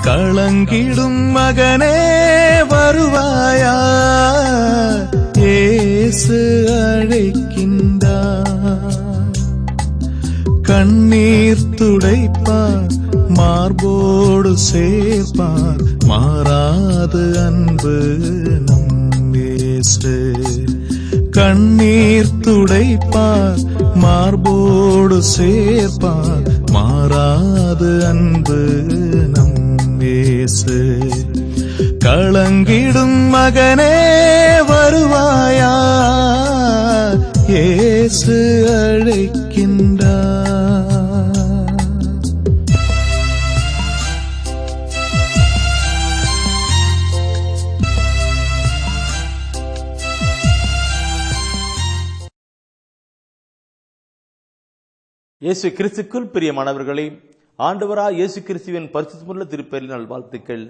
களங்கிடும் மகனே வருவாயா, இயேசு அழைக்கின்றார். கண்ணீர் துடைப்பார், மார்போடு சேர்ப்பார், மாறாது அன்பு நம் இயேசு. கண்ணீர் துடைப்பார், மார்போடு சேர்ப்பார், மாறாது அன்பு நம் இயேசு. களங்கிடும் மகனே வருவாயா, இயேசு அழைக்கின்றார். இயேசு கிறிஸ்துக்குள் பிரியமானவர்களே, ஆண்டவராய் இயேசு கிறிஸ்துவின் பரிசுத்தமுள்ள திருப்பெயரில் நல்வாழ்த்துக்கள்.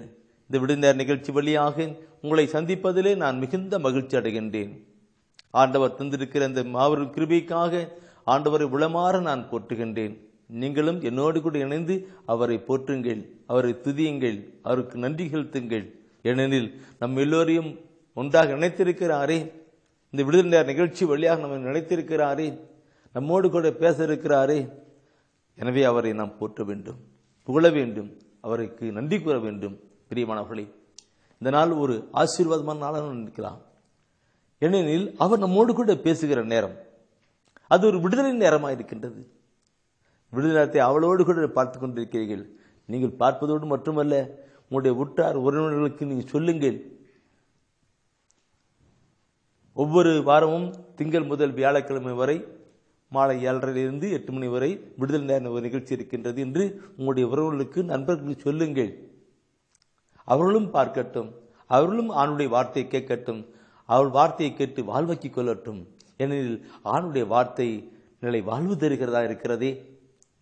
இந்த விடுநேர நிகழ்ச்சி வழியாக உங்களை சந்திப்பதிலே நான் மிகுந்த மகிழ்ச்சி அடைகின்றேன். ஆண்டவர் தந்திருக்கிற இந்த மாபெரும் கிருபைக்காக ஆண்டவரை உளமாற நான் போற்றுகின்றேன். நீங்களும் என்னோடு கூட இணைந்து அவரை போற்றுங்கள், அவரை துதியுங்கள், அவருக்கு நன்றி செலுத்துங்கள். ஏனெனில் நம் எல்லோரையும் ஒன்றாக நினைத்திருக்கிறாரே, இந்த விடுதலை நிகழ்ச்சி வழியாக நம்ம நினைத்திருக்கிறாரே, நம்மோடு கூட பேச இருக்கிறாரே. எனவே அவரை நாம் போற்ற வேண்டும், புகழ வேண்டும், அவருக்கு நன்றி கூற வேண்டும். பிரியமானவர்களே, இந்த நாள் ஒரு ஆசீர்வாதமான நாளாக நினைக்கலாம். ஏனெனில் அவர் நம்மோடு கூட பேசுகிற நேரம் அது ஒரு விடுதலை நேரமாக இருக்கின்றது. விடுதலை அவளோடு கூட பார்த்து கொண்டிருக்கிறீர்கள். நீங்கள் பார்ப்பதோடு மட்டுமல்ல, உங்களுடைய உற்றார் உறவினர்களுக்கு நீங்கள் சொல்லுங்கள். ஒவ்வொரு வாரமும் திங்கள் முதல் வியாழக்கிழமை வரை மாலை 7:30 8 மணி வரை விடுதலை நேர நிகழ்ச்சி இருக்கின்றது என்று உங்களுடைய உறவுகளுக்கு நண்பர்களுக்கு சொல்லுங்கள். அவர்களும் பார்க்கட்டும், அவர்களும் ஆணுடைய வார்த்தையை கேட்கட்டும், அவள் வார்த்தையை கேட்டு வாழ்வாக்கிக் கொள்ளட்டும். ஏனெனில் ஆணுடைய வார்த்தை நிலை வாழ்வு தருகிறதா இருக்கிறதே,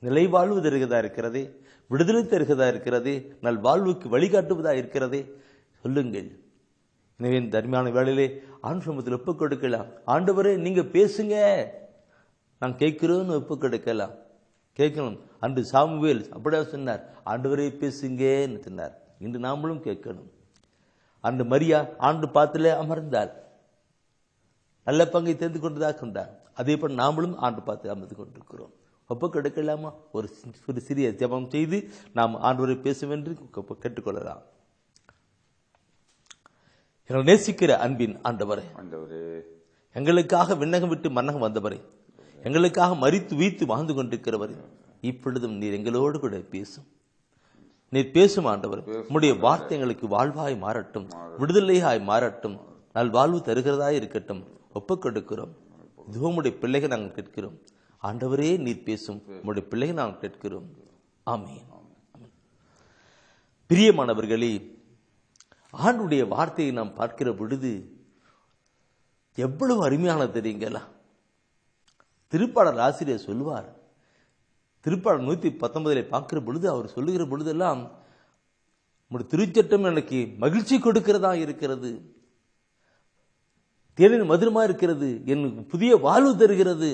நிலை வாழ்வு தருகிறதா இருக்கிறதே, விடுதலை தருகிறதா இருக்கிறதே, நல் வாழ்வுக்கு வழிகாட்டுவதா இருக்கிறதே. சொல்லுங்கள். எனவே இந்த அருமையான வேளையிலே ஆண்டு சமூகத்தில் ஒப்புக் கொடுக்கலாம். ஆண்டவரே நீங்க பேசுங்க, நான் கேட்கிறோன்னு ஒப்புக் கொடுக்கலாம். கேட்கணும். அன்று சாமுவேல் அப்படியே சொன்னார், ஆண்டவரே பேசுங்கன்னு சொன்னார். இன்று நாமளும் கேட்கணும். அன்று மரியா ஆண்டு பாத்திலே அமர்ந்தார், நல்ல பங்கை தெரிந்து கொண்டுதான் கொண்டார். அதே போல் நாமளும் ஆண்டு பார்த்து அமர்ந்து கொண்டிருக்கிறோம். ஒப்புக் கொடுக்கலாமா? ஒரு சிறிய ஜெபம் செய்து நாம் ஆண்டவரை பேசும் என்று கேட்டுக்கொள்ளலாம். எங்களை நேசிக்கிற அன்பின் ஆண்டவரே, எங்களுக்காக விண்ணகம் விட்டு மன்னகம் வந்தவரே, எங்களுக்காக மரித்து வீழ்த்து வாழ்ந்து கொண்டிருக்கிறவரே, இப்பொழுதும் நீர் எங்களோடு கூட பேசும். நீர் பேசும் ஆண்டவர். உம்முடைய வார்த்தை எங்களுக்கு வாழ்வாய் மாறட்டும், விடுதலையாய் மாறட்டும், நல் வாழ்வு தருகிறதாய் இருக்கட்டும். ஒப்புக் கொடுக்கிறோம். இதுவும் உம்முடைய பிள்ளைகள் நாங்கள் கேட்கிறோம். ஆண்டவரே நீர் பேசும், உம்முடைய பிள்ளைகள் நாங்கள் கேட்கிறோம். ஆமென். பிரியமானவர்களே, ஆண்டுடைய வார்த்தையை நாம் பார்க்கிற பொழுது எவ்வளவு அருமையான தெரியுங்களா? திருப்பாடல் ஆசிரியர் சொல்லுவார், திருப்பாடல் 119 பார்க்கிற பொழுது அவர் சொல்லுகிற பொழுதெல்லாம், திருச்சட்டம் எனக்கு மகிழ்ச்சி கொடுக்கிறதா இருக்கிறது, தேனின் மதுரமா இருக்கிறது, எனக்கு புதிய வாழ்வு தருகிறது,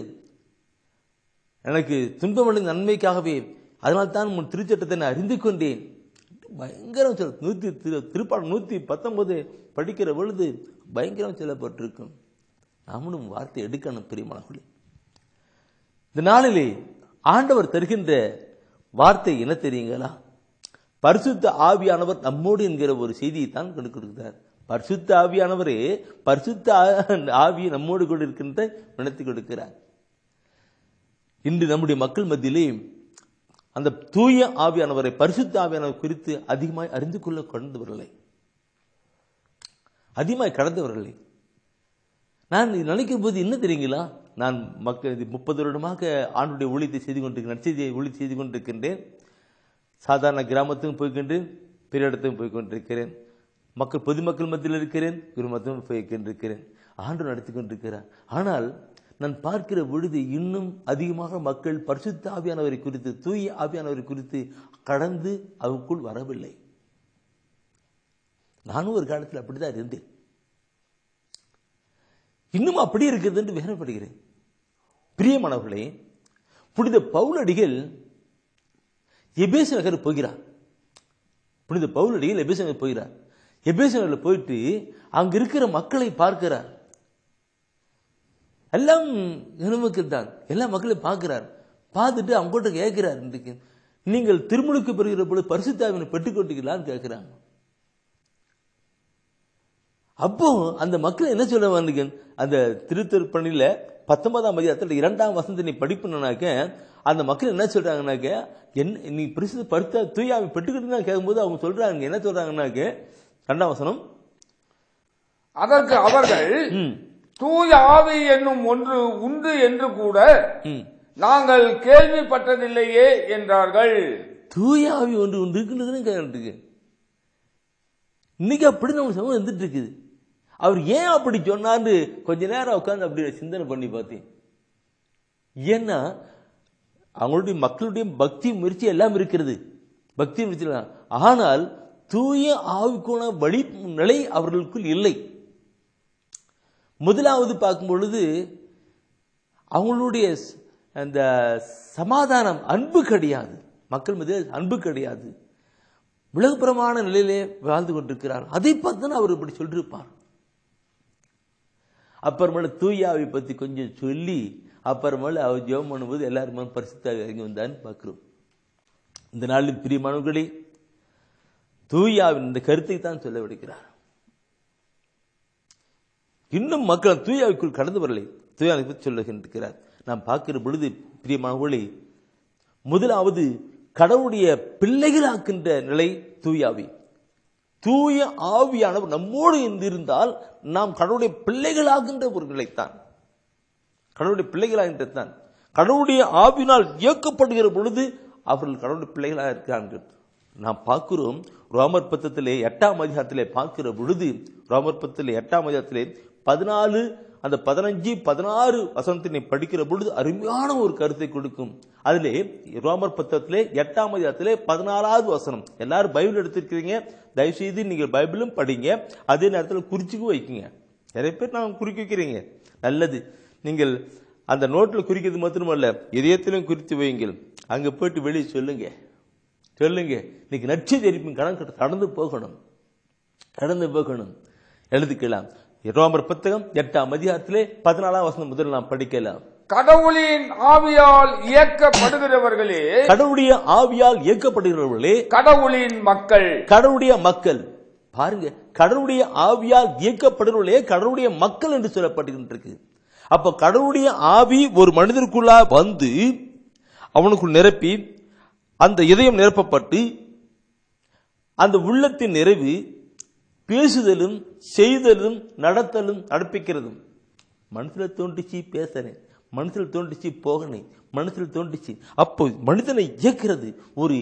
எனக்கு துன்பமடைந்த நன்மைக்காகவே, அதனால்தான் உன் திருச்சட்டத்தை நான் அறிந்து கொண்டேன். பயங்கரம் திருப்பாடல் 119 படிக்கிற பொழுது பயங்கரம் சொல்லப்பட்டிருக்கும். நாமளும் வார்த்தை எடுக்கணும். பிரியமானவர்களே, இந்த நாளிலே ஆண்டவர் தருகின்ற வார்த்தை என்ன தெரியுங்களா? பரிசுத்த ஆவியானவர் நம்மோடு என்கிற ஒரு செய்தியை தான் கொடுக்கிறார். பரிசுத்த ஆவியானவரே பரிசுத்த ஆவியை நம்மோடு கூட இருக்கின்ற நினைத்து கொடுக்கிறார். இன்று நம்முடைய மக்கள் மத்தியிலே அந்த தூய ஆவியானவரை, பரிசுத்த ஆவியானவர் குறித்து அதிகமாய் அறிந்து கொள்ள கடந்தவர்களை நான் நினைக்கும் போது என்ன தெரியுங்களா? நான் மக்கள் 30 வருடமாக ஆண்டுடைய ஊழியத்தை செய்து கொண்டிருக்கிறேன், ஊழியத்தை செய்து கொண்டிருக்கின்றேன். சாதாரண கிராமத்துக்கும் போய்கின்றேன், பெரிய இடத்துக்கும் போய்கொண்டிருக்கிறேன், பொதுமக்கள் மத்தியில் இருக்கிறேன், குருமத்திலும் போய்கொண்டிருக்கிறேன். ஆண்டு நடத்தி கொண்டிருக்கிறார். ஆனால் நான் பார்க்கிற பொழுது இன்னும் அதிகமாக மக்கள் பரிசுத்த ஆவியானவரை குறித்து, தூய ஆவியானவரை குறித்து கடந்து அவருக்குள் வரவில்லை. நானும் ஒரு காலத்தில் அப்படிதான் இருந்தேன். இன்னும் அப்படி இருக்கிறது என்று வேதனைப்படுகிறேன். பிரியமானவர்களே, புனித பவுலடிகள் எபேசு நகர் போகிறார். புனித பவுலடியில் எபேசியர் போகிறார். எபேசியரில் போயிட்டு அங்க இருக்கிற மக்களை பார்க்கிறார். எல்லாம் இனமக்கள் தான், எல்லா மக்களையும் பார்க்கிறார். பார்த்துட்டு அவங்க கிட்ட கேட்கிறார், இன்றைக்கு நீங்கள் திருமுழுக்கு பெறுகிற பொழுது பரிசுத்த ஆவியை பெற்றுக்கொண்டீங்களான்னு கேட்கிறாங்க. அப்போ அந்த மக்கள் என்ன சொல்லுவாங்க, அந்த திருத்தற்பணியில 19ஆம் அதிகாரத்தில் 2ஆம் வசனத்தை நீ படிப்புனாக்க அந்த மக்கள் என்ன சொல்றாங்கன்னாக்க, என்ன நீ பரிசுத்த தூய ஆவி பெற்றுக்கிட்டு கேட்கும்போது அவங்க சொல்றாங்க, என்ன சொல்றாங்கன்னாக்க 2ஆம் வசனம், அதற்கு அவர்கள் தூய ஆவி என்னும் ஒன்று உண்டு என்று கூட நாங்கள் கேள்விப்பட்டதில்லையே என்றார்கள். தூய ஆவி ஒன்று உண்டு இருக்குன்னு இன்னைக்கு அப்படி நம்ம சமூகம் இருந்துட்டு இருக்குது. அவர் ஏன் அப்படி சொன்னான்னு கொஞ்ச நேரம் உட்காந்து அப்படி சிந்தனை பண்ணி பார்த்தேன். ஏன்னா அவங்களுடைய மக்களுடைய பக்தி முயற்சி எல்லாம் இருக்கிறது, பக்தி முயற்சி, ஆனால் தூய ஆவிக்குண வழி நிலை அவர்களுக்குள் இல்லை. முதலாவது பார்க்கும் பொழுது அவங்களுடைய அந்த சமாதானம், அன்பு கிடையாது, மக்கள் மீது அன்பு கிடையாது, உலகப்புறமான நிலையிலே வாழ்ந்து கொண்டிருக்கிறார். அதை பார்த்து அவர் இப்படி சொல்லிருப்பார். அப்புறமேல தூயாவை பத்தி கொஞ்சம் சொல்லி அப்புறமேல அவர் ஜெபம் பண்ணும்போது எல்லாருமே பரிசுத்தாக இறங்கி வந்தான்னு பார்க்கிறோம். இந்த நாளில் பிரியமானவர்களே, தூயாவின் இந்த கருத்தை தான் சொல்ல விடுக்கிறார். இன்னும் மக்கள் தூயாவுக்குள் கடந்து வரலை, தூயாவை பற்றி சொல்லுகிறார். நாம் பார்க்கிற பொழுது பிரியமானவர்களே, முதலாவது கடவுளுடைய பிள்ளைகளாக்கின்ற நிலை தூயாவி. தூய ஆவியானவர் நம்மோடு இருந்தால் நாம் கடவுளுடைய பிள்ளைகளாகின்ற ஒரு நிலைத்தான், கடவுளுடைய பிள்ளைகளாகின்றதான். கடவுளுடைய ஆவினால் இயக்கப்படுகிற பொழுது அவர்கள் கடவுளுடைய பிள்ளைகளாக இருக்கிறார்கள். நாம் பார்க்கிறோம் ரோமர் பத்தத்திலே 8ஆம் அதிகாரத்திலே பார்க்கிற பொழுது, ரோமர் பத்தத்திலே 8ஆம் அதிகாரத்திலே 14 அந்த 15 16 வசனத்தினை படிக்கிற பொழுது அருமையான ஒரு கருத்தை கொடுக்கும். அதிலே ரோமர் பத்தத்திலே 8ஆம் அதிகாரத்திலே 16வது வசனம். எல்லாரும் பைபிள் எடுத்திருக்கிறீங்க, தயவு செய்து நீங்கள் பைபிளும் படிங்க, அதே நேரத்தில் குறிச்சுக்கும் வைக்குங்க. நிறைய பேர் நான் குறிக்க வைக்கிறீங்க, நல்லது. நீங்கள் அந்த நோட்டில் குறிக்கிறது மாத்திரமல்ல, இதயத்திலும் குறித்து வையுங்கள். அங்க போயிட்டு வெளியே சொல்லுங்க, சொல்லுங்க. இன்னைக்கு நச்சு தெரிப்பின் கணக்கு கடந்து போகணும், கடந்து போகணும். எழுதிக்கலாம். ரோமர் புத்தகம் 8ஆம் அதிகாரத்திலே 14ஆம் வசனம் முதல் நாம் படிக்கலாம். கடவுளின் ஆவியால் இயக்கப்படுகிறவர்களே, கடவுளுடைய ஆவியால் இயக்கப்படுகிறவர்களே கடவுளின் மக்கள், கடவுளுடைய மக்கள். பாருங்க, கடவுளுடைய ஆவியால் இயக்கப்படுகிறவர்களே கடவுளுடைய மக்கள் என்று சொல்லப்பட்டிருக்கு. அப்ப கடவுளுடைய ஆவி ஒரு மனிதருக்குள்ளா வந்து அவனுக்குள் நிரப்பி அந்த இதயம் நிரப்பப்பட்டு அந்த உள்ளத்தின் நிறைவு பேசுதலும் செய்தலும் நடத்தலும் நடப்பிக்கிறதும். மனசில் தோன்றிச்சு பேசுறேன், மனசில் தோன்றிச்சு போகனேன், மனசில் தோன்றிச்சு. அப்போ மனிதனை இயக்கிறது ஒரு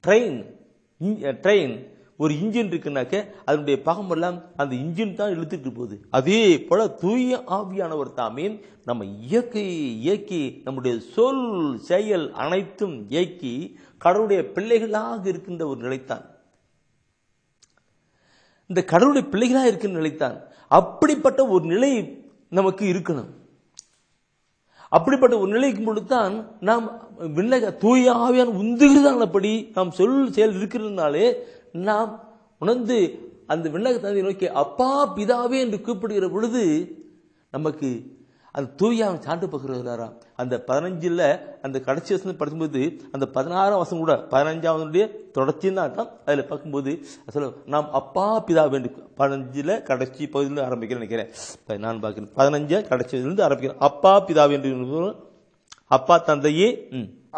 ட்ரெயின், ஒரு இன்ஜின் இருக்குனாக்க அதனுடைய பாகமெல்லாம் அந்த இன்ஜின் தான் இழுத்துட்டு போகுது. அதே போல தூய ஆவியானவர் தாமே நம்ம இயக்கி நம்முடைய சொல் செயல் அனைத்தும் இயக்கி கடவுளுடைய பிள்ளைகளாக இருக்கின்ற ஒரு நிலைத்தான், இந்த கடவுளுடைய பிள்ளைகளாக இருக்கிற நிலைத்தான். அப்படிப்பட்ட ஒரு நிலை நமக்கு இருக்கணும். அப்படிப்பட்ட ஒரு நிலைக்கும் பொழுதுதான் நாம் தூய ஆவியான உந்துகிறதானபடி நாம் சொல் செயல் இருக்கிறதுனாலே நாம் உணர்ந்து அந்த விண்ணக தந்தை நோக்கி அப்பா பிதாவே என்று கூப்பிடுகிற பொழுது நமக்கு அந்த தூயாவை சான்று பகிர்கிறாரா. அந்த 15ல் அந்த கடைசி வசனம் படிக்கும்போது அந்த 16ஆம் வசனம் கூட 15ஆவதுடைய தொடர்ச்சியும் தான் அதில் பார்க்கும்போது சொல்ல நாம் அப்பா பிதா வேண்டும். 15ல் கடைசி பகுதியிலிருந்து ஆரம்பிக்கிறேன் நினைக்கிறேன், நான் பார்க்கிறேன். 15 கடைசியிலிருந்து ஆரம்பிக்கிறேன். அப்பா பிதா என்று, அப்பா தந்தையே,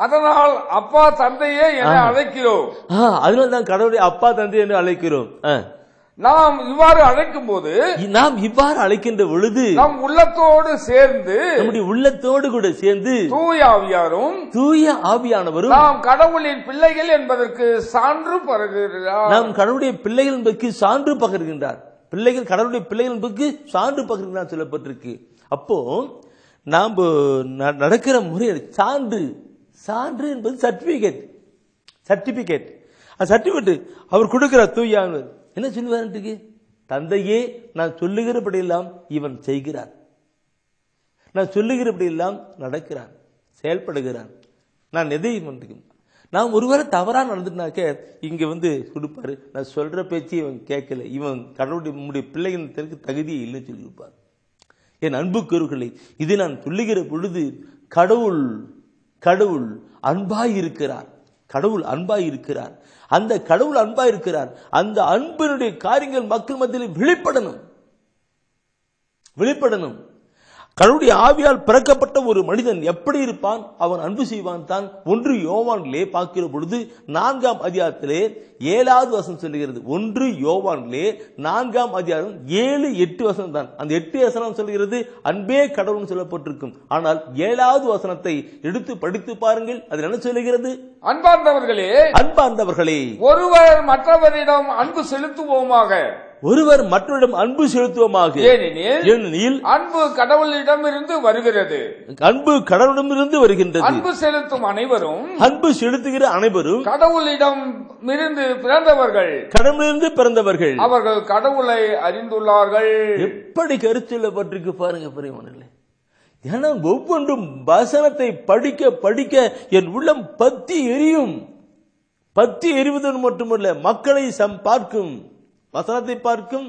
அதனால் அப்பா தந்தையே என அழைக்கிறோம். அதனால தான் கடவுளை அப்பா தந்தை என்று அழைக்கிறோம். நாம் இவ்வாறு அழைக்கும் போது, நாம் இவ்வாறு அழைக்கின்ற பொழுது நம் உள்ளத்தோடு சேர்ந்து, நம்முடைய உள்ளத்தோடு கூட சேர்ந்து தூய ஆவியாரும் தூய ஆவியானவரும் நாம் கடவுளின் பிள்ளைகள் என்பதற்கு சான்று பகர்கிறார். நாம் கடவுளுடைய பிள்ளைகள் என்பதற்கு சான்று பகர்கின்றார். பிள்ளைகள் கடவுளுடைய பிள்ளைகள் என்பதற்கு சான்று பகர்கின்றார் சொல்லப்பட்டிருக்கு. அப்போ நாம் நடக்கிற முறை சான்று, சான்று என்பது சர்டிபிகேட். சர்டிபிகேட் அவர் கொடுக்கிறார். தூயானவர் என்ன சொல்லுவாரு, தந்தையே நான் சொல்லுகிறபடி எல்லாம் இவன் செய்கிறார், நான் சொல்லுகிறபடி எல்லாம் நடக்கிறான், செயல்படுகிறான். நான் எதையும் நான் ஒருவேளை தவறா நடந்துட்டாக்க இங்க கொடுப்பாரு, நான் சொல்ற பேச்சு இவன் கேட்கல, இவன் கடவுளுடைய பிள்ளைகளுக்கு தகுதியே இல்லைன்னு சொல்லியிருப்பார். என் அன்புக்குரியவர்களே, இதை நான் சொல்லுகிற பொழுது கடவுள் அன்பாய் இருக்கிறார். கடவுள் அன்பாய் இருக்கிறார். அந்த கடவுள் அன்பாய் இருக்கிறார். அந்த அன்பினுடைய காரியங்கள் மக்கள் மத்தியில் வெளிப்படணும். கடவுளுடைய ஆவியால் பிறக்கப்பட்ட ஒரு மனிதன் எப்படி இருப்பான்? அவன் அன்பு செய்வான் தான். 1 யோவானிலே பார்க்கிற பொழுது 4ஆம் அதிகாரத்திலே 7வது வசனம் சொல்லுகிறது. 1 யோவானிலே 4ஆம் அதிகாரம் 7, 8 வசனம் தான். அந்த 8 வசனம் சொல்லுகிறது அன்பே கடவுள் சொல்லப்பட்டிருக்கும். ஆனால் 7வது வசனத்தை எடுத்து படித்து பாருங்கள். அது என்ன சொல்லுகிறது? அன்பார்ந்தவர்களே, ஒருவர் மற்றவரிடம் அன்பு செலுத்துவோமாக. ஏனெனில் அன்பு கடவுளிடமிருந்து வருகிறது. அன்பு செலுத்துகிற அனைவரும் கடவுளிடமிருந்து பிறந்தவர்கள். அவர்கள் கடவுளை அறிந்துள்ளார்கள். எப்படி கருச்சொல்லப்பட்டிருக்கு பாருங்க பிரியமானவர்களே. ஏன்னா ஒவ்வொன்றும் வசனத்தை படிக்க படிக்க என் உள்ளம் பத்தி எரிவதன் மட்டுமல்ல, மக்களை பார்க்கும், வசனத்தை பார்க்கும்,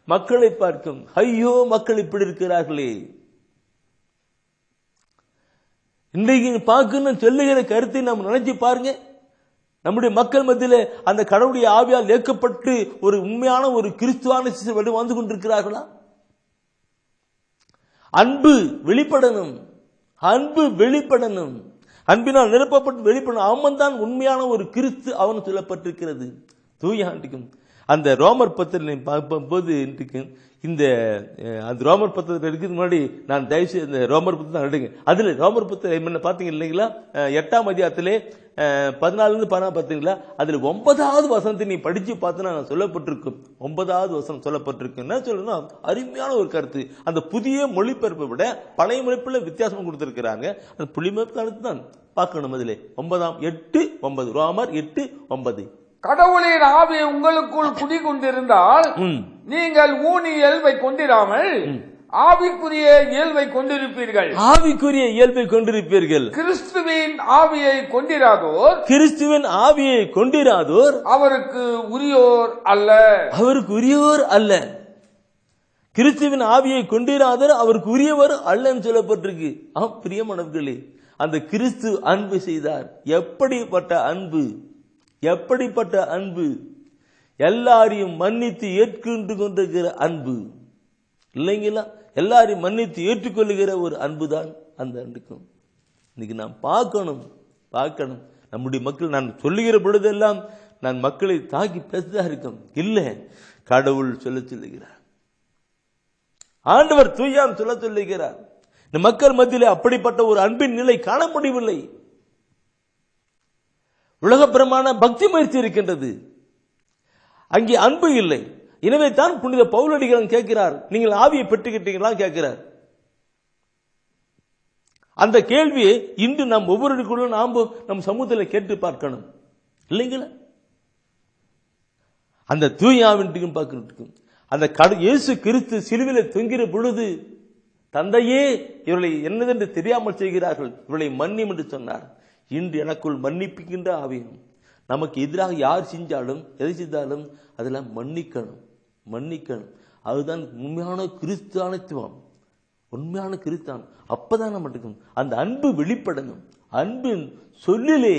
மக்களை பார்க்கும். ஐயோ, மக்கள் இப்படி இருக்கிறார்களே. இன்றைக்கு பார்க்கணும் சொல்லுகிற கருத்தை நாம் நினைச்சு பாருங்க. நம்முடைய மக்கள் மத்தியில அந்த கடவுளுடைய ஆவியால் இயக்கப்பட்டு ஒரு உண்மையான ஒரு கிறிஸ்துவான வந்து கொண்டிருக்கிறார்களா? அன்பு வெளிப்படணும். அன்பினால் நிரப்பப்பட்டு வெளிப்படணும். அவன் தான் உண்மையான ஒரு கிறிஸ்து அவன் சொல்லப்பட்டிருக்கிறது. தூய ஆண்டிக்கும் அந்த ரோமர் பத்திரிகை பார்க்கும்போது இந்த அந்த ரோமர் பத்திரத்தில் இருக்கிறதுக்கு முன்னாடி நான் தயவுசெய்து இந்த ரோமர் பத்திரம் எடுங்க. அதுல ரோமர் பத்திரம் என்ன பார்த்தீங்க இல்லைங்களா? 8ஆம் அதிகாரத்திலே 14 பார்த்தீங்களா? அதுல 9வது வசனத்தை நீ படிச்சு பார்த்தா நான் சொல்லப்பட்டிருக்கும். 9வது வசனம் சொல்லப்பட்டிருக்கு. என்ன சொல்லணும்? அருமையான ஒரு கருத்து. அந்த புதிய மொழிபெயர்ப்பை விட பழைய மொழிப்பில் வித்தியாசம் கொடுத்திருக்கிறாங்க. அந்த புள்ளிமொழிப்பு கருத்து தான் பார்க்கணும். அதுல 8:9 ரோமர் 8:9 கடவுளின் ஆவி உங்களுக்குள் குடிகொண்டிருந்தால் நீங்கள் ஊனி இயல்பை கொண்டிராமல் ஆவிக்குரிய இயல்பை கொண்டிருப்பீர்கள். கிறிஸ்துவின் ஆவியை கொண்டிராதோர் அவருக்கு உரியோர் அல்ல. கிறிஸ்துவின் ஆவியை கொண்டிராதோர் அவருக்கு உரியவர் அல்லன்னு சொல்லப்பட்டிருக்கு. பிரியமானவர்களே, அந்த கிறிஸ்து அன்பு செய்தார். எப்படிப்பட்ட அன்பு! எல்லாரையும் மன்னித்து ஏற்று கொண்டிருக்கிற அன்பு இல்லைங்களா? எல்லாரையும் மன்னித்து ஏற்றுக்கொள்ளுகிற ஒரு அன்புதான் அந்த அன்புக்கும். இன்னைக்கு நாம் பார்க்கணும். நம்முடைய மக்கள், நான் சொல்லுகிற பொழுதெல்லாம் நான் மக்களை தாக்கி பேசதான் இருக்கும். இல்ல, கடவுள் சொல்லுகிறார். ஆண்டவர் தூயாம் சொல்லுகிறார். இந்த மக்கள் மத்தியிலே அப்படிப்பட்ட ஒரு அன்பின் நிலை காண முடியவில்லை. உலகப்பிரமான பக்தி முயற்சி இருக்கின்றது, அங்கே அன்பு இல்லை. எனவே தான் புனித பவுலடிகள் கேட்கிறார், நீங்கள் ஆவியை பெற்றுக்கிட்டீங்களா கேட்கிறார். அந்த கேள்வியை இன்று நாம் ஒவ்வொருக்குள்ள நம் சமூகத்தில் கேட்டு பார்க்கணும் இல்லைங்களா? அந்த தூயாவின் பார்க்கணும். அந்த இயேசு கிறிஸ்து சிலுவையிலே தொங்கிற பொழுது, தந்தையே இவர்களை என்னதென்று தெரியாமல் செய்கிறார்கள், இவர்களை மன்னியும் என்று சொன்னார். இன்று எனக்குள் மன்னிப்புகின்ற ஆவியும், நமக்கு எதிராக யார் செஞ்சாலும் எதை செய்தாலும் அதெல்லாம் மன்னிக்கணும். அதுதான் உண்மையான கிறிஸ்தானத்துவம், உண்மையான கிறிஸ்தான். அப்பதான் நமக்கு அந்த அன்பு வெளிப்படணும். அன்பின் சொல்லிலே,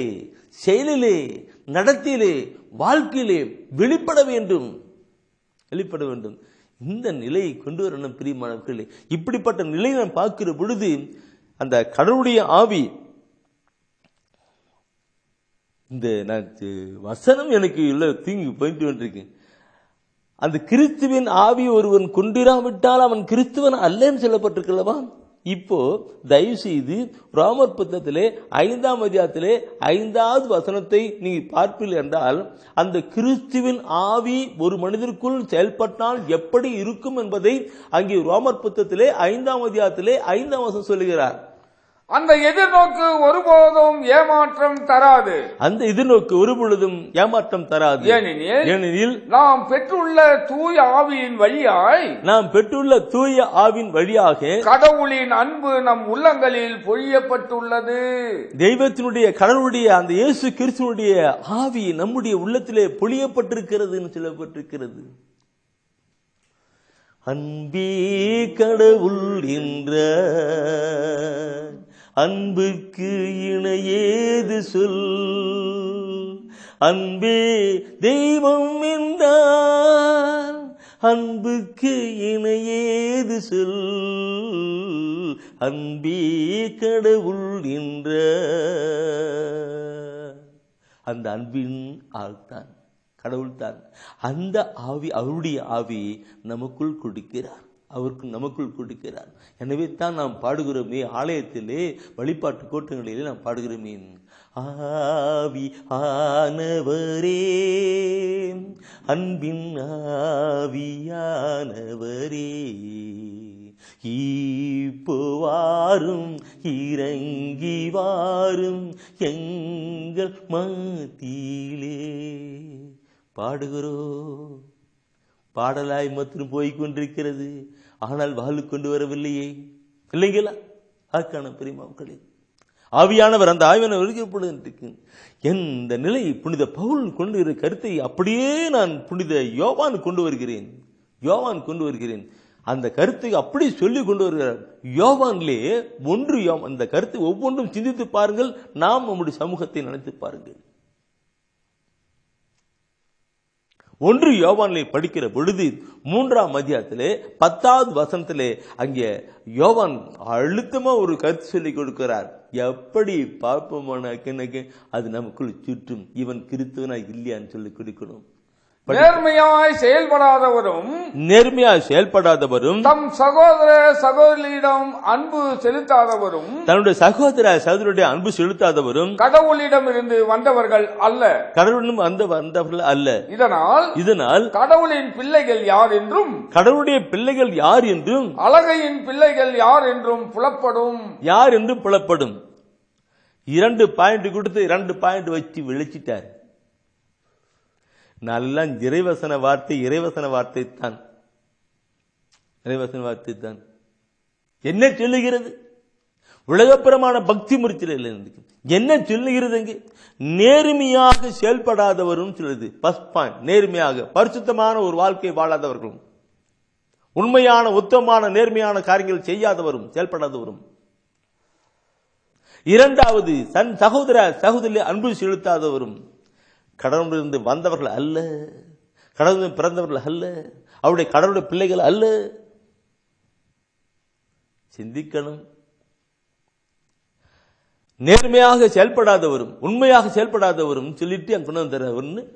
செயலிலே, நடத்திலே, வாழ்க்கையிலே வெளிப்பட வேண்டும். இந்த நிலையை கொண்டு வரணும் பிரியமானவர்களே. இப்படிப்பட்ட நிலையை நான் பார்க்கிற பொழுது அந்த கடவுளுடைய ஆவி, இந்த வசனம் எனக்கு இல்ல தீங்கு போயிட்டு வந்திருக்கேன். அந்த கிறிஸ்துவின் ஆவி ஒருவன் கொண்டிராவிட்டால் அவன் கிறிஸ்துவன் அல்லன்னு சொல்லப்பட்டிருக்கல்லவா? இப்போ தயவு செய்து ரோமர் புத்தகத்திலே 5ஆம் அதிகாரத்திலே 5வது வசனத்தை நீங்க பார்ப்பீர்கள் என்றால், அந்த கிறிஸ்துவின் ஆவி ஒரு மனிதருக்குள் செயல்பட்டால் எப்படி இருக்கும் என்பதை அங்கே ரோமர் புத்தகத்திலே 5ஆம் அதிகாரத்திலே 5ஆம் வசனம் சொல்லுகிறார். அந்த எதிர்நோக்கு ஒருபோதும் ஏமாற்றம் தராது. அந்த எதிர்நோக்கு ஒரு பொழுதும் ஏமாற்றம் தராது. ஏனெனில் நாம் பெற்றுள்ள தூய ஆவியின் வழியாக கடவுளின் அன்பு நம் உள்ளங்களில் பொழியப்பட்டுள்ளது. தெய்வத்தினுடைய கடவுளுடைய அந்த இயேசு கிறிஸ்துவுடைய ஆவி நம்முடைய உள்ளத்திலே பொழியப்பட்டிருக்கிறது சொல்லப்பட்டிருக்கிறது. அன்பே கடவுள் என்ற அன்புக்கு இணையேது சொல், அன்பே தெய்வம் என்றால் அன்புக்கு இணையேது சொல், அன்பே கடவுள் என்ற அந்த அன்பின் ஆள்தான் கடவுள் தான். அந்த ஆவி, அவருடைய ஆவியை நமக்குள் கொடுக்கிறார், அவருக்கு நமக்குள் கொடுக்கிறார். எனவே தான் நாம் பாடுகிறோமே, ஆலயத்திலே வழிபாட்டு கோட்டங்களிலே நாம் பாடுகிறோமே, ஆவி ஆனவரே அன்பின் ஆவியானவரே இப்போவாரும் இறங்கி வாரும் எங்கள் மத்தியிலே. பாடுகிறோம், பாடலாய் மாத்திரம் போய்கொண்டிருக்கிறது, ஆனால் வாழ்வு கொண்டு வரவில்லையே, இல்லைங்களா? ஆக்கான பெரியமாக்களே, ஆவியானவர் அந்த ஆவியானவர் எந்த நிலை புனித பவுல் கொண்டு இருக்கிற கருத்தை அப்படியே நான் புனித யோவான் கொண்டு வருகிறேன். அந்த கருத்தை அப்படி சொல்லி கொண்டு வருகிறார். யோவான்லே அந்த கருத்தை ஒவ்வொன்றும் சிந்தித்து பாருங்கள். நாம் நம்முடைய சமூகத்தை நினைத்து பாருங்கள். 1 யோவானை படிக்கிற பொழுது 3ஆம் அதிகாரத்திலே 10வது வசனத்திலே அங்கே யோவான் அழுத்தமா ஒரு கருத்து சொல்லி கொடுக்கிறார். எப்படி பார்ப்போமானாக்கு அது நமக்குள் சுற்றும், இவன் கிறிஸ்துவனா இல்லையான்னு சொல்லி கொடுக்கணும். நேர்மையாய் செயல்படாதவரும் தம் சகோதர சகோதரியிடம் அன்பு செலுத்தாதவரும் தன்னுடைய சகோதர சகோதரியுடைய அன்பு செலுத்தாதவரும் கடவுளிடம் இருந்து வந்தவர்கள் அல்ல. இதனால் கடவுளின் பிள்ளைகள் யார் என்றும் அழகையின் பிள்ளைகள் யார் என்றும் புலப்படும். 2 பாயிண்ட் கொடுத்து 2 பாயிண்ட் வச்சு விழிச்சிட்டார். நல்லா இறைவசன வார்த்தை தான். என்ன சொல்லுகிறது? உலகப்புறமான பக்தி முறிச்சல் என்ன சொல்லுகிறது? நேர்மையாக செயல்படாதவரும் சொல்லுது. ஃபர்ஸ்ட் பாயிண்ட், நேர்மையாக பரிசுத்தமான ஒரு வாழ்க்கை வாழாதவர்களும், உண்மையான உத்தமமான நேர்மையான காரியங்கள் செய்யாதவரும் செயல்படாதவரும். 2வது, தன் சகோதர சகோதரி அன்பு செலுத்தாதவரும், கடவுளிலிருந்து வந்தவர்கள் அல்ல, கடவுளில் பிறந்தவர்கள் அல்ல, அவருடைய கடவுளுடைய பிள்ளைகள் அல்ல. சிந்திக்கணும். நேர்மையாக செயல்படாதவரும் உண்மையாக செயல்படாதவரும் சொல்லிட்டு அங்க கொண்டு வந்தார்.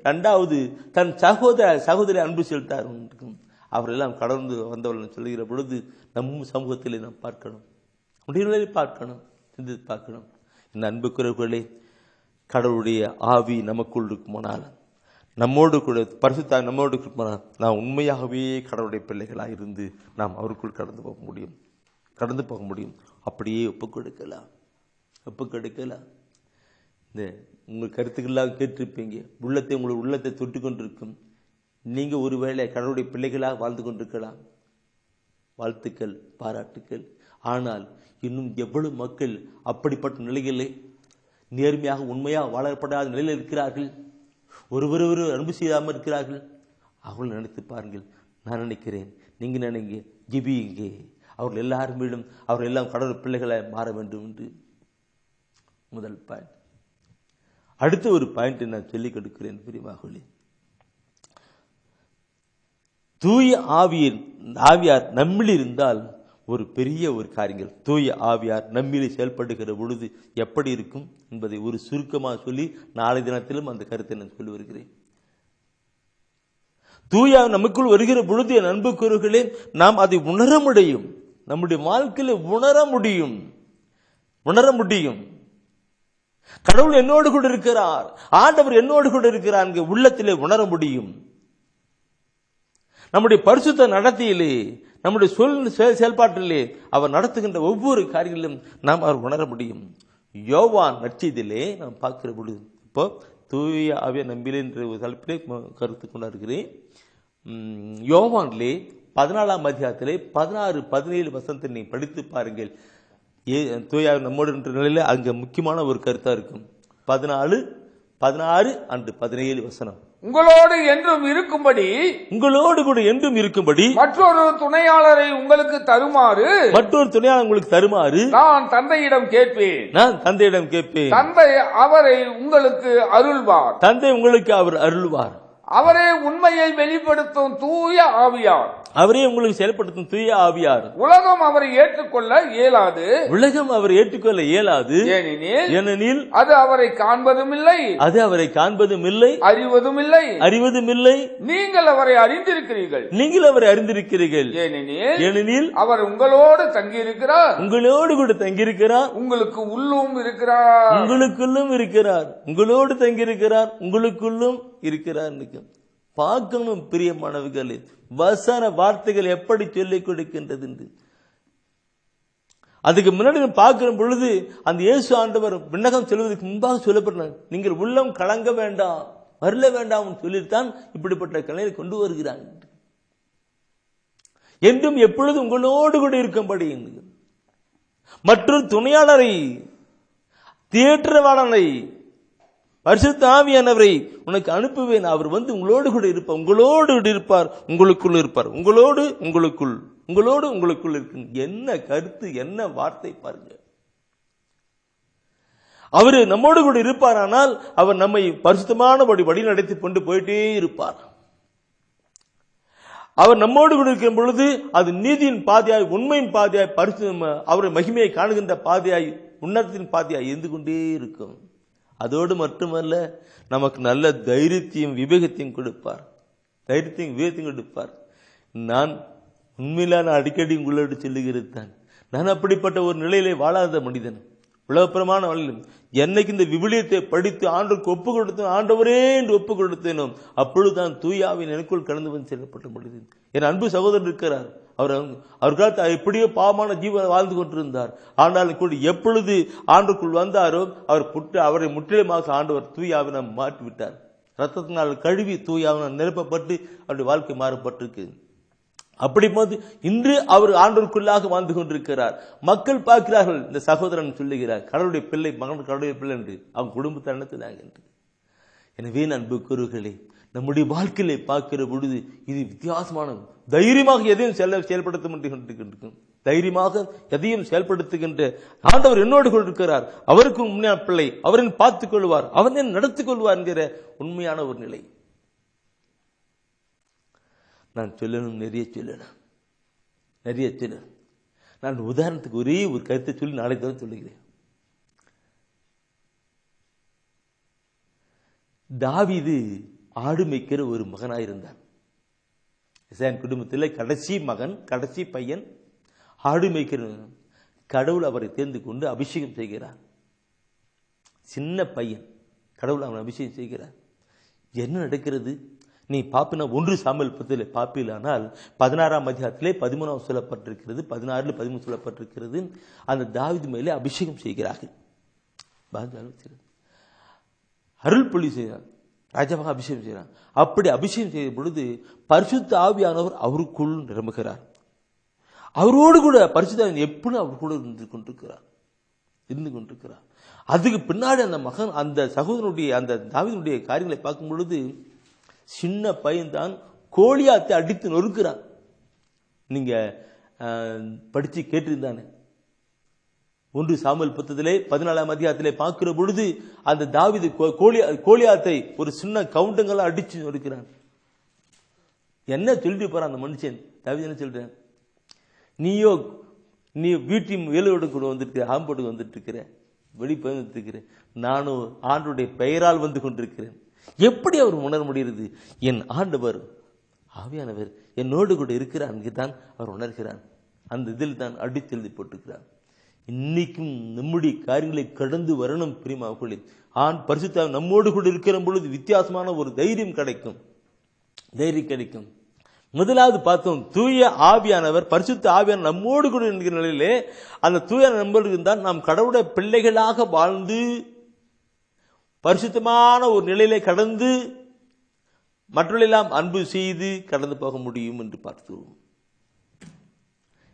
2வது, தன் சகோதர சகோதரி அன்பு செலுத்தார். அவரெல்லாம் கடந்து வந்தவர்கள் சொல்லுகிற பொழுது நம் சமூகத்திலே நாம் பார்க்கணும், முடிவுகளை பார்க்கணும், சிந்தித்து பார்க்கணும். இந்த அன்புக்குரியவர்களே, கடவுளுடைய ஆவி நமக்குள் இருக்குமானால், நம்மோடு கூட பரிசுத்த நம்மோடு இருக்குமானால், நாம் உண்மையாகவே கடவுளுடைய பிள்ளைகளாக இருந்து நாம் அவருக்குள் கடந்து போக முடியும். அப்படியே ஒப்புக் கொடுக்கலாம். இந்த உங்கள் கருத்துக்கள்லாம் கேட்டிருப்பீங்க, உங்கள் உள்ளத்தை தொட்டு கொண்டிருக்கும். நீங்க ஒருவேளை கடவுளுடைய பிள்ளைகளாக வாழ்ந்து கொண்டிருக்கலாம். வாழ்த்துக்கள், பாராட்டுக்கள். ஆனால் இன்னும் எவ்வளவு மக்கள் அப்படிப்பட்ட நிலையிலே நேர்மையாக உண்மையாக வாழப்படாத நிலையில் இருக்கிறார்கள், ஒருவர் அன்பு செய்யாமல் இருக்கிறார்கள். அவர்கள் நினைத்து பாருங்கள். நான் நினைக்கிறேன், நீங்க நினைங்க, ஜெபியுங்க, அவர்கள் எல்லாரும் மீண்டும் அவர்கள் எல்லாம் கடவுள் பிள்ளைகளை மாற வேண்டும் என்று. முதல் பாயிண்ட். அடுத்த ஒரு பாயிண்ட் நான் சொல்லிக் கொடுக்கிறேன் பிரியமானவர்களே. தூய ஆவியார் நம்மில் இருந்தால் ஒரு பெரிய ஒரு காரியங்கள், தூய ஆவியார் நம்மிலே செயல்படுகிற பொழுது எப்படி இருக்கும் என்பதை ஒரு சுருக்கமாக சொல்லி நாளை தினத்திலும் அந்த கருத்தை நான் சொல்லி வருகிறேன். தூய நமக்குள் வருகிற பொழுது என் அன்புக்குரியவர்களே, நாம் அதை உணர முடியும், நம்முடைய வாழ்க்கையில உணர முடியும். கடவுள் என்னோடு கூட இருக்கிறார், ஆண்டவர் என்னோடு கூட இருக்கிறார், உள்ளத்திலே உணர முடியும். நம்முடைய பரிசுத்த நடத்தையிலே நம்முடைய செயல்பாட்டிலே அவர் நடத்துகின்ற ஒவ்வொரு காரியங்களிலும் நாம் அவர் உணர முடியும். யோவான் நற்செய்தியிலே நாம் பார்க்கிற பொழுது, இப்போ தூய ஆவிய நம்பிலே என்ற ஒரு தலைப்பிலே கருத்து கொண்டிருக்கிறேன். யோவானிலே 14ஆம் அதிகாரத்திலே 16-17 வசனத்தை நீ படித்து பாருங்கள். தூய ஆவி நம்மோடு என்ற நிலையில அங்க முக்கியமான ஒரு கருத்தா இருக்கும். 16 அன்று 17 வசனம். உங்களோடு என்றும் இருக்கும்படி, உங்களோடு கூட என்றும் இருக்கும்படி மற்றொரு துணையாளரை உங்களுக்கு தருமாறு, உங்களுக்கு தருமாறு நான் தந்தையிடம் கேட்பேன். தந்தை அவரை உங்களுக்கு அருள்வார். அவரே உண்மையை வெளிப்படுத்தும் தூய ஆவியார். உலகம் அவரை ஏற்றுக்கொள்ள இயலாது. ஏனெனில் அது அவரை காண்பதும் இல்லை, அறிவதும் இல்லை. நீங்கள் அவரை அறிந்திருக்கிறீர்கள். ஏனெனில் அவர் உங்களோடு தங்கியிருக்கிறார். உங்களுக்கு உள்ளும் இருக்கிறார். உங்களோடு தங்கியிருக்கிறார், உங்களுக்குள்ளும் இருக்கிறார். பார்க்கணும் பிரியமானவர்களே, வசன வார்த்தைகள் எப்படி சொல்லிக் கொடுக்கின்றது என்று. அதுக்கு முன்னாடி பார்க்கிற பொழுது அந்த இயேசு ஆண்டவர் விண்ணகம் செல்வதற்கு முன்பாக சொல்லப்பட்டார், நீங்கள் உள்ளம் கலங்க வேண்டாம், மருள வேண்டாம் சொல்லித்தான் இப்படிப்பட்ட கலையை கொண்டு வருகிறார். என்றும் எப்பொழுது உங்களோடு கூட இருக்கும்படி மற்றொரு துணையாளரை, தேற்றவாளனை, பரிசுத்த ஆவியானவரை உனக்கு அனுப்புவேன். அவர் வந்து உங்களோடு கூட இருப்பார், உங்களுக்குள் இருப்பார். உங்களுக்குள் இருக்கு. என்ன கருத்து, என்ன வார்த்தை பாருங்க. அவரு நம்மோடு கூட இருப்பாரானால் அவர் நம்மை பரிசுத்தமான வழி நடத்தி கொண்டு போயிட்டே இருப்பார். அவர் நம்மோடு கூட இருக்கும் பொழுது அது நீதியின் பாதையாய், உண்மையின் பாதையாய், அவருடைய மகிமையை காணுகின்ற பாதையாய், உன்னதத்தின் பாதையாய் இருந்து கொண்டே இருக்கும். அதோடு மட்டுமல்ல, நமக்கு நல்ல தைரியத்தையும் விவேகத்தையும் கொடுப்பார். நான் உண்மையில அடிக்கடி உங்களோடு சொல்லுகிறது தான், நான் அப்படிப்பட்ட ஒரு நிலையிலே வாழாத மனிதன். உலகப்பிரமான வழியிலும் என்னைக்கு இந்த விவிலியத்தை படித்து ஆண்டவருக்கு ஒப்பு கொடுத்தேன், ஆண்டவரே என்று ஒப்பு கொடுத்தேனோ அப்பொழுதுதான் தூயாவின் எனக்குள் கடந்து வந்து செல்லப்பட்ட மனிதன். என் அன்பு சகோதரர் இருக்கிறார். அவர் காலத்து எப்படியோ பாவமான ஜீவனை வாழ்ந்து கொண்டிருந்தார். ஆனாலும் கூட எப்பொழுது ஆண்டுக்குள் வந்தாரோ அவரை முற்றிலுமாக ஆண்டவர் தூயாவினை மாற்றி விட்டார். ரத்தத்தினால் கழுவி தூயாவினை நிரப்பப்பட்டு அவருடைய வாழ்க்கை மாறப்பட்டிருக்கு. அப்படி போது இன்று அவர் ஆண்டவருக்குள்ளாக வாழ்ந்து கொண்டிருக்கிறார். மக்கள் பார்க்கிறார்கள், இந்த சகோதரன் சொல்லுகிறார் கடவுளுடைய பிள்ளை, மகன் கடவுளுடைய பிள்ளை என்று, அவங்க குடும்பத்தை நடத்தினாங்க என்று. எனவே அன்பு கூறுகளே, நம்முடைய வாழ்க்கையிலே பார்க்கிற பொழுது இது வித்தியாசமான, தைரியமாக எதையும் செயல்படுத்த தைரியமாக எதையும் செயல்படுத்துகின்ற ஆண்டவர் என்னோடு கொண்டிருக்கிறார், அவருக்கு உண்மையான பிள்ளை, அவரின் பார்த்துக் கொள்வார், அவரை நடத்திக் கொள்வார் என்கிற உண்மையான ஒரு நிலை. நான் சொல்லணும், நிறைய சொல்லணும். நான் உதாரணத்துக்கு ஒரே ஒரு கருத்தை சொல்லி நாளை தவிர சொல்லுகிறேன். தாவீது ஆடு மேய்க்கிற ஒரு மகனாயிருந்தார். குடும்பத்தில் கடைசி மகன், கடைசி பையன், ஆடு மேய்க்கிற. கடவுள் அவரை தேர்ந்து கொண்டு அபிஷேகம் செய்கிறார். சின்ன பையன், கடவுள் அவனை அபிஷேகம் செய்கிறார். என்ன நடக்கிறது நீ பாப்பினா 1 சாமுவேல் 10 பாப்பிலானால் 16ஆம் அதிகாரத்திலே 13 சொல்லப்பட்டிருக்கிறது, 16-13 சொல்லப்பட்டிருக்கிறது. அந்த தாவீது மேலே அபிஷேகம் செய்கிறார்கள். அருள் பொழி செய்கிறார், ராஜாவாக அபிஷேகம் செய்கிறார். அப்படி அபிஷேகம் செய்த பொழுது பரிசுத்த ஆவியானவர் அவருக்குள் நிரம்புகிறார். அவரோடு கூட பரிசுத்த எப்பொழுதும் அவர் கூட இருந்து கொண்டிருக்கிறார். அதுக்கு பின்னாடி அந்த மகன், அந்த சகோதரனுடைய, அந்த தாவீதுடைய காரியங்களை பார்க்கும் பொழுது சின்ன பையன் தான் கோலியாத்தை அடித்து நொறுக்கிறான். நீங்க படிச்சு கேட்டிருந்தானே 1 சாமுவேல் 10 14ஆம் அதிகாரத்திலே பார்க்கிற பொழுது அந்த தாவீது கோலியாத்தை ஒரு சின்ன கவுண்டங்களா அடிச்சு நொறுக்கிறான். என்ன சொல்லிட்டு போறான் அந்த மனுஷன்? தாவீது என்ன சொல்றேன், நீ வீட்டின் வேலையோடு கூட வந்துட்டு ஆம்போடு வந்துட்டு இருக்கிற, வெளிப்ப வந்துட்டு இருக்கிற, நானும் ஆண்டுடைய பெயரால் வந்து கொண்டிருக்கிறேன். எப்படி அவர் உணர முடிகிறது? என் ஆண்டவர் ஆவியானவர் என்னோடு கூட இருக்கிறார் தான் அவர் உணர்கிறான். அந்த இதில் தான் அடித்து எழுதி போட்டுக்கிறார். இன்னைக்கும் நம்முடைய காரியங்களை கடந்து வரணும் பிரியமானவர்களே. பரிசுத்த நம்மோடு கூட இருக்கிற பொழுது வித்தியாசமான ஒரு தைரியம் கிடைக்கும். முதலாவது பார்த்தோம், தூய ஆவியானவர், பரிசுத்த ஆவியானவர் நம்மோடு கூட இருக்கிற நிலையிலே அந்த தூய நம்மோடு இருந்தால் நாம் கடவுளுடைய பிள்ளைகளாக வாழ்ந்து பரிசுத்தமான ஒரு நிலையிலே கடந்து மற்றவர்களெல்லாம் அன்பு செய்து கடந்து போக முடியும் என்று பார்த்தோம்.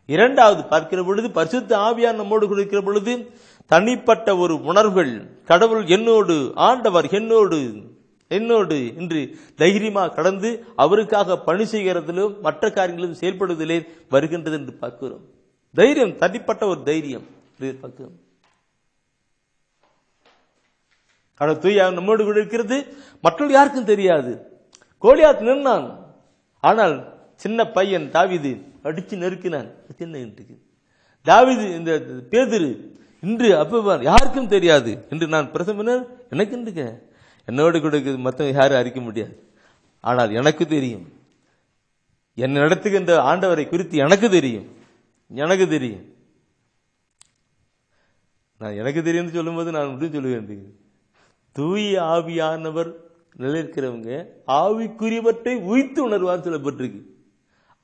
இரண்டாவது பார்க்கிற பொழுது, பரிசுத்த ஆவியார் நம்மோடு கூட இருக்கிற பொழுது தனிப்பட்ட ஒரு உணர்வுகள், கடவுள் என்னோடு, ஆண்டவர் என்னோடு என்று தைரியமாக கடந்து அவருக்காக பணி செய்கிறதிலும் மற்ற காரியங்களிலும் செயல்படுவதிலே வருகின்றது என்று பார்க்கிறோம். தைரியம், தனிப்பட்ட ஒரு தைரியம் பார்க்கிறோம். கடவுள் தூய நம்மோடு கூட இருக்கிறது மற்றவர்கள் யாருக்கும் தெரியாது. கோலியாத் நின்றான், ஆனால் சின்ன பையன் தாவீது அடிச்சு நெருக்கினான். தாவீது இந்த பேதுரு இன்று அப்ப யாருக்கும் தெரியாது என்று நான் பிரசவனர் எனக்கு என்னோடு கூட மற்ற யாரும் அறிக்க முடியாது, ஆனால் எனக்கு தெரியும். என்னை நடத்துகின்ற ஆண்டவரை குறித்து எனக்கு தெரியும். நான் எனக்கு தெரியும் சொல்லும்போது நான் மட்டும் சொல்லுவேன், தூய ஆவியானவர் நிலைக்கிறவங்க ஆவிக்குரியவற்றை உய்த்து உணர்வார் சொல்லப்பட்டிருக்கு.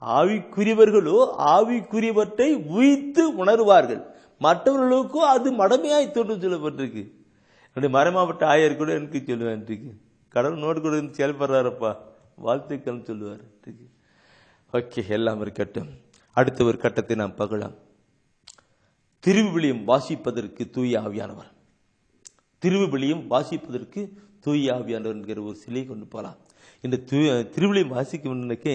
ஆவிக்குரியவர்களோ ஆவிக்குரியவற்றை உய்த்து உணர்வார்கள், மற்றவர்களுக்கோ அது மடமையாய் தோன்றும் சொல்லப்பட்டிருக்கு. என்னுடைய மறைமாவட்ட ஆயர் கூட எனக்கு சொல்லுவேன், கடவுள் நோடு கூட இருந்து செயல்படுறாரப்பா, வாழ்த்துக்கள் சொல்லுவார். ஓகே, எல்லாம் இருக்கட்டும். அடுத்த ஒரு கட்டத்தை நாம் பார்க்கலாம். திருவிவிலியம் வாசிப்பதற்கு தூய ஆவியானவர். திருவிவிலியம் வாசிப்பதற்கு தூய ஆவியானவர் என்கிற ஒரு சிலையை கொண்டு போகலாம். இந்த திருவிவிலியம் வாசிக்க முன்னக்கே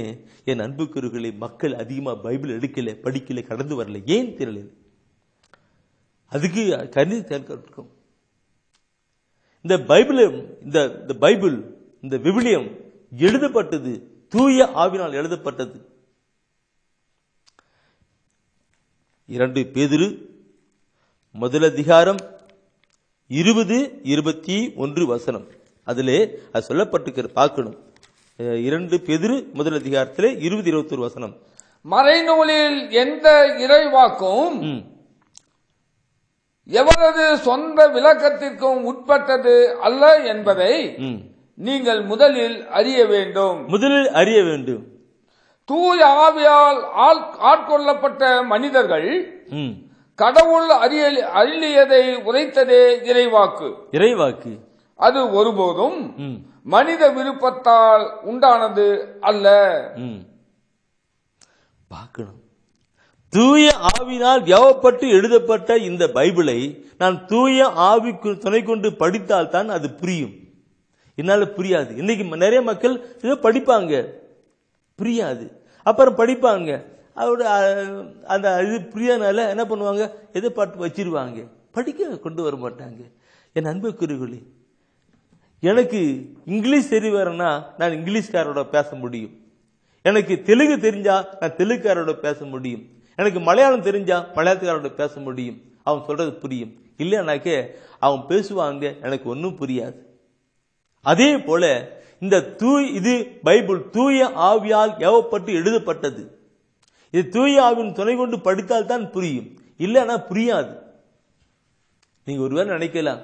என் அன்புக்குரியவர்களை மக்கள் அதிகமாக பைபிள் எடுக்கல, படிக்கல, கடந்து வரல. ஏன் தெரியல? அதுக்கு கருதி தேர்ந்தெடுக்கும். இந்த பைபிள் இந்த விவிலியம் எழுதப்பட்டது தூய ஆவினால் எழுதப்பட்டது. 2 பேதுரு 1 20-21 அதிலே அது சொல்லப்பட்டிருக்கிற பார்க்கணும். 2 பேதுரு 1 20-21 மறைநூலில் எந்த இறைவாக்கும் எவரது சொந்த விளக்கத்திற்கும் உட்பட்டது அல்ல என்பதை நீங்கள் முதலில் அறிய வேண்டும். தூய ஆவியால் ஆட்கொள்ளப்பட்ட மனிதர்கள் கடவுள் அருளியதை உரைத்ததே இறைவாக்கு. அது ஒருபோதும் மனித விருப்பத்தால் உண்டானது அல்ல. பார்க்கணும், தூய ஆவினால் வியாபப்பட்டு எழுதப்பட்ட இந்த பைபிளை நான் தூய ஆவிக்கு துணை கொண்டு படித்தால் தான் அது புரியும். என்னால புரியாது. இன்னைக்கு நிறைய மக்கள் இதை படிப்பாங்க, புரியாது, அப்புறம் படிப்பாங்க, அவரோட அந்த இது புரியாதனால என்ன பண்ணுவாங்க, எதை பாட்டு வச்சிருவாங்க, படிக்க கொண்டு வர மாட்டாங்க. என் அன்புக்குரியவர்களே, எனக்கு இங்கிலீஷ் தெரிய வரனா நான் இங்கிலீஷ்காரோட பேச முடியும். எனக்கு தெலுங்கு தெரிஞ்சா நான் தெலுங்குக்காரோட பேச முடியும். எனக்கு மலையாளம் தெரிஞ்சா மலையாளத்துக்காரோட பேச முடியும். அவன் சொல்றது புரியும். இல்லைனாக்கே அவன் பேசுவாங்க, எனக்கு ஒன்றும் புரியாது. அதே போல இந்த இது பைபிள் தூய ஆவியால் ஏவப்பட்டு எழுதப்பட்டது. இது தூய ஆவியின் துணை கொண்டு படித்தால் தான் புரியும், இல்லைன்னா புரியாது. நீங்க ஒருவேளை நினைக்கலாம்,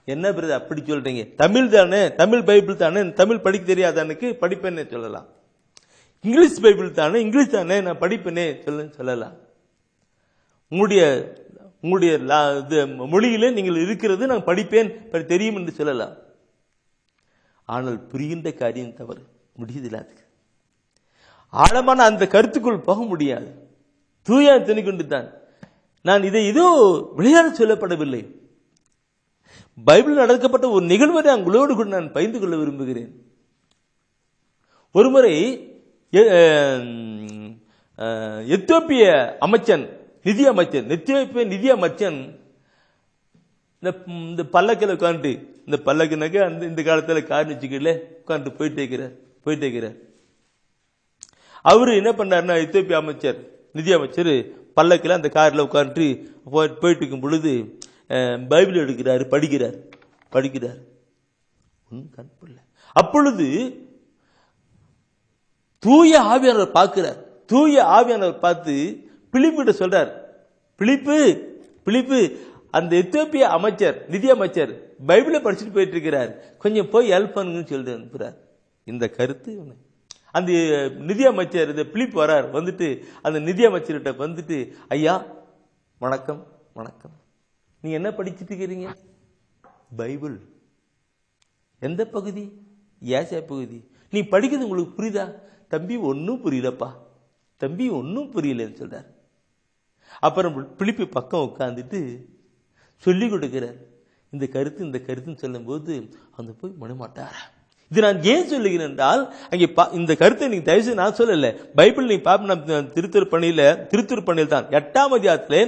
என்ன பிறகு அப்படி சொல்றீங்க, தமிழ் தானே, தமிழ் பைபிள் தானே, தமிழ் படிக்க தெரியாதானுக்கு படிப்பேன்னு சொல்லலாம். இங்கிலீஷ் பைபிள் தானே, இங்கிலீஷ் தானே, நான் படிப்பேனே சொல்லலாம். உங்களுடைய மொழியிலே நீங்கள் இருக்கிறது நான் படிப்பேன் தெரியும் என்று சொல்லலாம். ஆனால் புரிகின்ற காரியம் தவறு, முடியதில்லை. அதுக்கு ஆழமான அந்த கருத்துக்குள் போக முடியாது. தூய துணை கொண்டு தான். நான் இதை ஏதோ விளையாட சொல்லப்படவில்லை. பைபிள் நடக்கப்பட்ட ஒரு நிகழ்வை உங்களோடு கூட நான் பகிர்ந்து கொள்ள விரும்புகிறேன். ஒருமுறை எத்தியோப்பிய நிதி அமைச்சன் இந்த பல்லக்கில் உட்காந்து, இந்த பல்லக்குனாக்க அந்த இந்த காலத்துல கார் வச்சுக்கல உட்காந்து போயிட்டே இருக்கிறார். அவரு என்ன பண்ணாருன்னா, எத்தியோப்பிய நிதி அமைச்சர் பல்லக்கில் அந்த கார்ல உட்காந்து போயிட்டு இருக்கும் பொழுது பைபிள் எடுக்கிறாரு, படிக்கிறார். ஒன்றும் கண்படல. அப்பொழுது தூய ஆவியானவர் பார்க்கிறார். தூய ஆவியானவர் பார்த்து பிலிப்பிட்ட சொல்றார், பிலிப்பு அந்த எத்தியோப்பிய நிதி அமைச்சர் பைபிளை படிச்சுட்டு போயிட்டு இருக்கிறார், கொஞ்சம் போய் ஹெல்ப் பண்ணுங்கன்னு சொல்லிட்டு அனுப்புறார். இந்த கருத்து அந்த நிதி அமைச்சர் பிலிப் வரார். வந்துட்டு அந்த நிதி அமைச்சர்கிட்ட வந்துட்டு, ஐயா வணக்கம் வணக்கம், நீ என்ன படிச்சுட்டு இருக்கிறீங்க? பைபிள். எந்த பகுதி? ஏசாயா பகுதி. நீ படிக்கிறது உங்களுக்கு புரியுதா? தம்பி ஒன்னும் புரியலப்பா, தம்பி ஒன்னும் புரியலன்னு சொல்றார். அப்புறம் பிலிப்பு பக்கம் உட்காந்துட்டு சொல்லி கொடுக்கிறார். இந்த கருத்துன்னு சொல்லும் போது அந்த போய் மனமாட்டாரா. இது நான் ஏன் சொல்லுகிறேன் என்றால், அங்கே இந்த கருத்தை நீங்க தயவுசெய்து நான் சொல்லல, பைபிள் நீங்க பாப்ப திருத்துருப்பணியில் தான் 8ஆம் அதிகாரத்திலே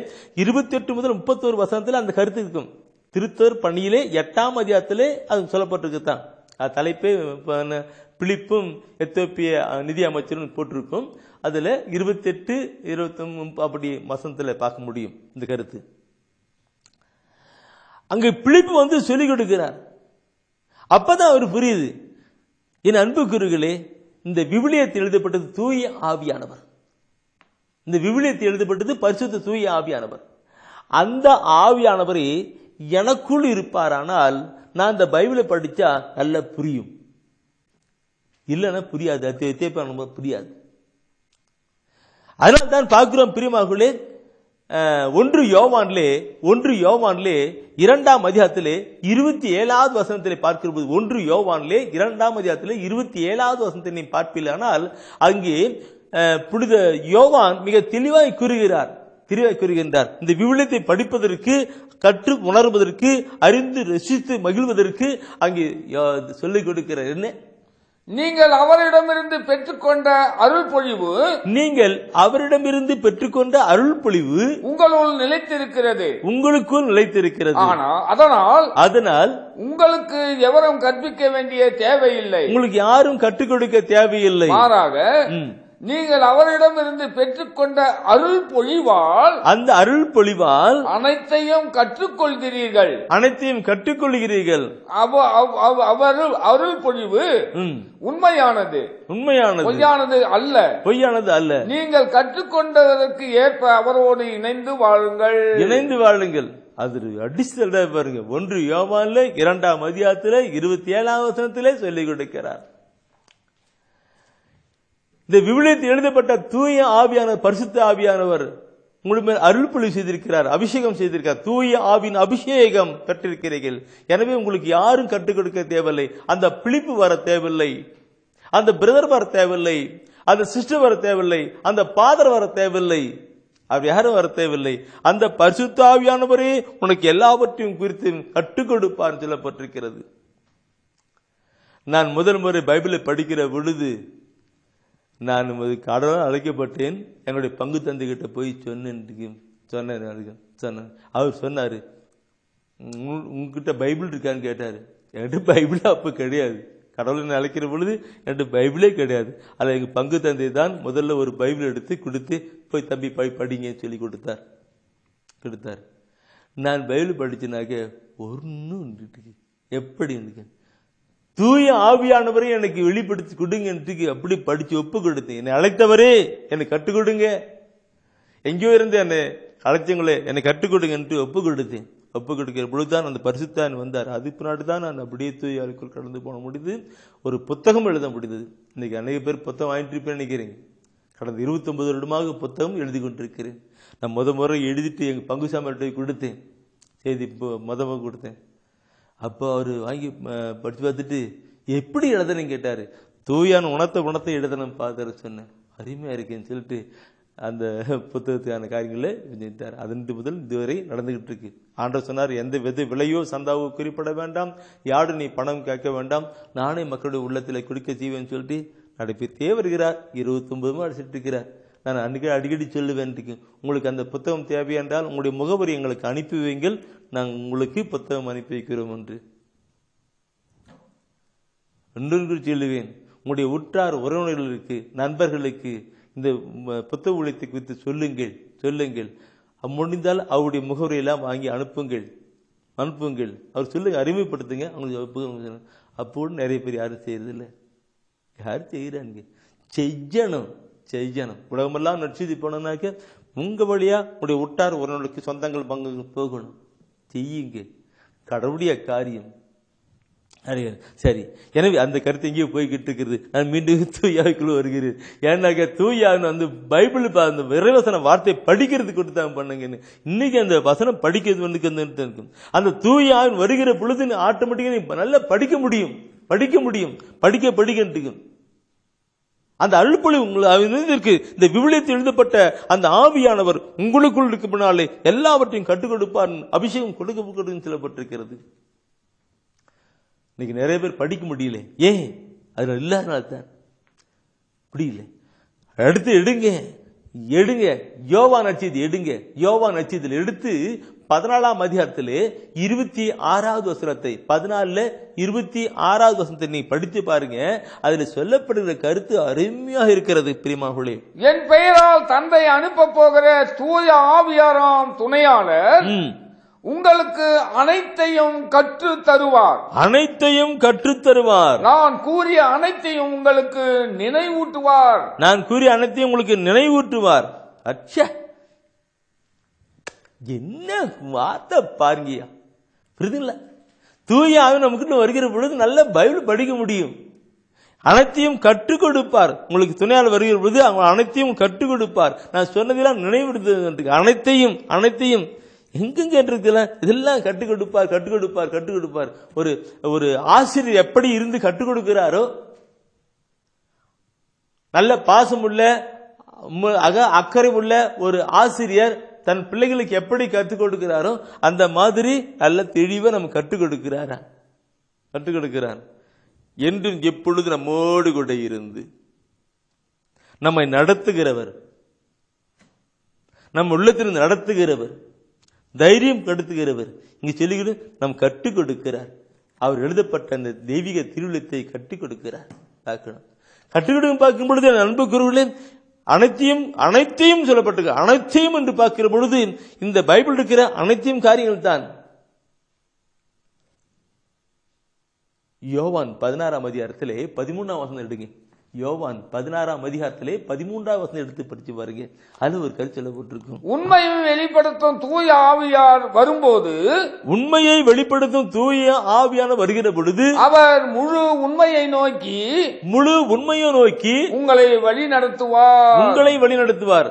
28 முதல் 31 வசனத்தில் அந்த கருத்து இருக்கும். திருத்தர் பணியிலே 8ஆம் அதிகாரத்திலே அது சொல்லப்பட்டிருக்குதான். அது தலைப்பே பிலிப்பும் எத்தோப்பிய நிதி அமைச்சரும் போட்டிருக்கும். அதுல 28, 29 அப்படி வசனத்துல பார்க்க முடியும் இந்த கருத்து. அங்க பிலிப்பு வந்து சொல்லிக் கொடுக்கிறார். அப்பதான் அவர் புரியுது. என் அன்புக்குரியவர்களே, இந்த விவிலியத்தில் எழுதப்பட்டது தூய ஆவியானவர். இந்த விவிலியத்தில் எழுதப்பட்டது பரிசுத்த தூய ஆவியானவர். அந்த ஆவியானவரே எனக்குள் இருப்பாரானால் நான் இந்த பைபிளை படிச்சா நல்லா புரியும். இல்லைன்னா புரியாது, அது புரியாது. அதனால தான் பார்க்கிறோம் பிரியமானவர்களே, 1 யோவானிலே 2ஆம் அதிகாரத்திலே 27வது வசனத்திலே பார்க்கிற போது, 1 யோவானிலே 2ஆம் அதிகாரத்திலே 27வது வசனத்தை நீ பார்ப்பீர்களானால் அங்கே புனித யோவான் மிக தெளிவாய் கூறுகின்றார். இந்த விவிலியத்தை படிப்பதற்கு, கற்று உணர்வதற்கு, அறிந்து ரசித்து மகிழ்வதற்கு அங்கே சொல்லிக் கொடுக்கிறார். என்ன? நீங்கள் அவரிடமிருந்து பெற்றுக்கொண்ட அருள் பொழிவு உங்களுக்குள் நிலைத்திருக்கிறது. அதனால் உங்களுக்கு எவரும் கற்பிக்க வேண்டிய தேவையில்லை. உங்களுக்கு யாரும் கற்றுக் கொடுக்க தேவையில்லை. மாறாக நீங்கள் அவரிடமிருந்து பெற்றுக்கொண்ட அருள் பொழிவால், அந்த அருள் பொழிவால் அனைத்தையும் கற்றுக்கொள்கிறீர்கள். அருள் பொழிவு உண்மையானது, பொய்யானது அல்ல. நீங்கள் கற்றுக்கொண்டதற்கு ஏற்ப அவரோடு இணைந்து வாழுங்கள். அது அடிஷனல் பாருங்க. 1 யோவான்ல 2ஆம் அதிகாரத்திலே 27ஆம் வசனத்திலே சொல்லிக் கொடுக்கிறார். இந்த விவிலியத்தில் எழுதப்பட்ட தூய ஆவியானவர், பரிசுத்த ஆவியானவர் உங்கள் மேல் அருள் பொழிவு செய்திருக்கிறார், அபிஷேகம் செய்திருக்கிறார். தூய ஆவியின் அபிஷேகம் பெற்றிருக்கிறீர்கள். எனவே உங்களுக்கு யாரும் கற்றுக் கொடுக்க தேவையில்லை. அந்த பிலிப்பு வர தேவையில்லை, அந்த பிரதர் வர தேவையில்லை, அந்த சிஸ்டர் வர தேவையில்லை, அந்த பாதர் வர தேவையில்லை, அவர் யாரும் வர தேவையில்லை. அந்த பரிசுத்த ஆவியானவரே உனக்கு எல்லாவற்றையும் குறித்து கற்றுக் கொடுப்பார் சொல்லப்பட்டிருக்கிறது. நான் முதல் முறை பைபிளை படிக்கிற பொழுது நான் கடவுளால் அழைக்கப்பட்டேன். என்னுடைய பங்கு தந்தை கிட்ட போய் சொன்னேன். அவர் சொன்னாரு, உங்ககிட்ட பைபிள் இருக்கான்னு கேட்டாரு. என்கிட்ட பைபிள் அப்ப கிடையாது. கடவுளை அழைக்கிற பொழுது என்கிட்ட பைபிளே கிடையாது. அதில் எங்க பங்கு தந்தை தான் முதல்ல ஒரு பைபிள் எடுத்து கொடுத்து, போய் தம்பி படிங்க சொல்லி கொடுத்தார். நான் பைபிள் படிச்சனாக்க ஒன்னும் எப்படி தூய ஆவியானவரை எனக்கு வெளிப்படுத்தி கொடுங்க, அப்படி படிச்சு ஒப்பு கொடுத்தேன். என்னை அழைத்தவரே என்னை கற்றுக் கொடுங்க, எங்கேயோ இருந்து என்னை அழைச்சவங்களே என்னை கற்றுக் கொடுங்க ஒப்பு கொடுத்தேன். ஒப்பு கொடுக்கிற பொழுதுதான் அந்த பரிசுத்தான் வந்தார். அது பின்னாடி தான் நான் அப்படியே தூய ஆவிக்குள் கடந்து போன முடியுது. ஒரு புத்தகம் எழுத முடிந்தது. இன்னைக்கு அநேக பேர் புத்தகம் வாங்கிட்டு இருப்பேன் நினைக்கிறேன். கடந்த 29 வருடமாக புத்தகம் எழுதி கொண்டிருக்கிறேன். நான் முறை எழுதிட்டு எங்க பங்கு சாமியை கொடுத்தேன், செய்தி கொடுத்தேன். அப்போ அவர் வாங்கி படிச்சு பார்த்துட்டு எப்படி எழுதணும் கேட்டாரு. தூயான உணத்தை எழுதணும் பார்த்து சொன்னேன். அருமையா இருக்கேன்னு சொல்லிட்டு அந்த புத்தகத்துக்கான காரியங்களை செஞ்சார். அதன் முதல் இதுவரை நடந்துகிட்டு இருக்கு. ஆண்டவர் சொன்னார், எந்த விலையோ சந்தாவோ குறிப்பிட வேண்டாம், யாரு நீ பணம் கேட்க வேண்டாம், நானே மக்களுடைய உள்ளத்தில் குடிக்க செய்வேன்னு சொல்லிட்டு நடைபெற்றே வருகிறார். 29 அடிச்சிட்டு இருக்கிறார். நான் அடிக்கடி சொல்லுவேன், உங்களுக்கு அந்த புத்தகம் தேவையென்றால் உங்களுடைய முகவரி எங்களுக்கு அனுப்பி வைங்கள், நாங்கள் உங்களுக்கு புத்தகம் அனுப்பி வைக்கிறோம் என்று சொல்லுவேன். உங்களுடைய உற்றார் உறவினர்களுக்கு, நண்பர்களுக்கு இந்த புத்தக ஊழியத்தை குறித்து சொல்லுங்கள். முடிந்தால் அவருடைய முகவரியெல்லாம் வாங்கி அனுப்புங்கள். அவர் சொல்லுங்க, அறிமுகப்படுத்துங்க. அவங்களுக்கு அப்போது நிறைய பேர் யாரும் செய்யறதில்லை. யார் செய்யறாங்க? செய்யணும். உலகமெல்லாம் நட்சதி போனாக்க உங்க வழியா உங்களுடைய உற்றார் உறவினர்களுக்கு சொந்தங்கள் பங்கு போகணும். செய்யுங்க. கடவுளுடைய காரியம். சரி, எனவே அந்த கருத்து எங்கேயோ போய்கிட்டு இருக்கிறது. நான் மீண்டும் தூயாவுக்குள்ள வருகிறேன். ஏன்னாக்க தூயாவின் அந்த பைபிள் அந்த இறைவசன வார்த்தை படிக்கிறதுக்கு கொண்டு தான் பண்ணுங்கன்னு. இன்னைக்கு அந்த வசனம் படிக்கிறது வந்து அந்த தூயாவின் வருகிற பொழுது ஆட்டோமேட்டிக்கா நல்லா படிக்க முடியும். படிக்க அந்த அழுப்பொழி உங்களுக்கு இந்த விவிலியத்தில் எழுதப்பட்ட அந்த ஆவியானவர் உங்களுக்குள் இருக்கு முன்னாலே எல்லாவற்றையும் கற்றுக் கொடுப்பார். அபிஷேகம் கொடுக்க சொல்லப்பட்டிருக்கிறது. இன்னைக்கு நிறைய பேர் படிக்க முடியல. ஏன்? அதுல இல்லாதனால தான் முடியல. அடுத்து எடுங்க யோவான் நட்சத்திரம் எடுங்க. யோவான் நட்சத்திரத்தில் எடுத்து 14ஆம் அதிகாரத்திலே 26வது வசனத்தை 14ல 26வது வசனத்தை நீ படித்து பாருங்க. அதுல சொல்லப்படுகிற கருத்து அருமையாக இருக்கிறது. பிரியமானவர்களே, என் பெயரால் தந்தை அனுப்ப போகிற தூய ஆவியாராம் துணையாளர் உங்களுக்கு அனைத்தையும் கற்றுத் தருவார். நான் கூறிய அனைத்தையும் உங்களுக்கு நினைவூட்டுவார். அச்சா, என்ன வார்த்தை பாருங்கயா, புரியுதுங்களா? தூய ஆவி நமக்கு வருகிற பொழுது நல்ல பைபிள் படிக்க முடியும். அனைத்தையும் கற்றுக் கொடுப்பார். உங்களுக்கு துணையால் வருகிற பொழுது அவங்க அனைத்தையும் கற்றுக் கொடுப்பார். நான் சொன்னதெல்லாம் நினைவுடுத்து அனைத்தையும் எங்கெங்க இருக்குல்ல, இதெல்லாம் கற்றுக் கொடுப்பார். ஒரு ஆசிரியர் எப்படி இருந்து கற்றுக் கொடுக்கிறாரோ, நல்ல பாசமுள்ள அக்கறை உள்ள ஒரு ஆசிரியர் தன் பிள்ளைகளுக்கு எப்படி கற்றுக் கொடுக்கிறாரோ அந்த மாதிரி நல்ல தெளிவா நம்ம கற்றுக் கொடுக்கிறார். என்றும் எப்பொழுது நம்மோடு கூட இருந்து நம்மை நடத்துகிறவர், நம் உள்ளத்திலிருந்து நடத்துகிறவர், தைரியம் கடுத்துகிறவர். இங்க சொல்லிக்கிட்டு நம் கற்றுக் கொடுக்கிறார். அவர் எழுதப்பட்ட அந்த தெய்வீக திருவிழத்தை கற்றுக் கொடுக்கிறார். கற்றுக் கொடுக்க பார்க்கும் பொழுது அன்புக்குரியவர்களே, அனைத்தையும் சொல்லப்பட்டிருக்கு. அனைத்தையும் என்று பார்க்கிற பொழுது இந்த பைபிள் இருக்கிற அனைத்தையும் காரியங்கள் தான். யோவான் 16ஆம் அதிகாரத்திலே 13ஆம் வசனம் எடுங்க. யோவான் 16ஆம் அதிகாரத்திலே 13ஆம் வசனம் எடுத்து படிச்சு பாருங்க. அதுல ஒரு கருத்து சொல்லப்பட்டிருக்கும். உண்மையை வெளிப்படுத்தும் தூய ஆவியார் வரும்போது, உண்மையை வெளிப்படுத்தும் தூய ஆவியான வருகிற பொழுது அவர் முழு உண்மையை நோக்கி உங்களை வழி நடத்துவார்.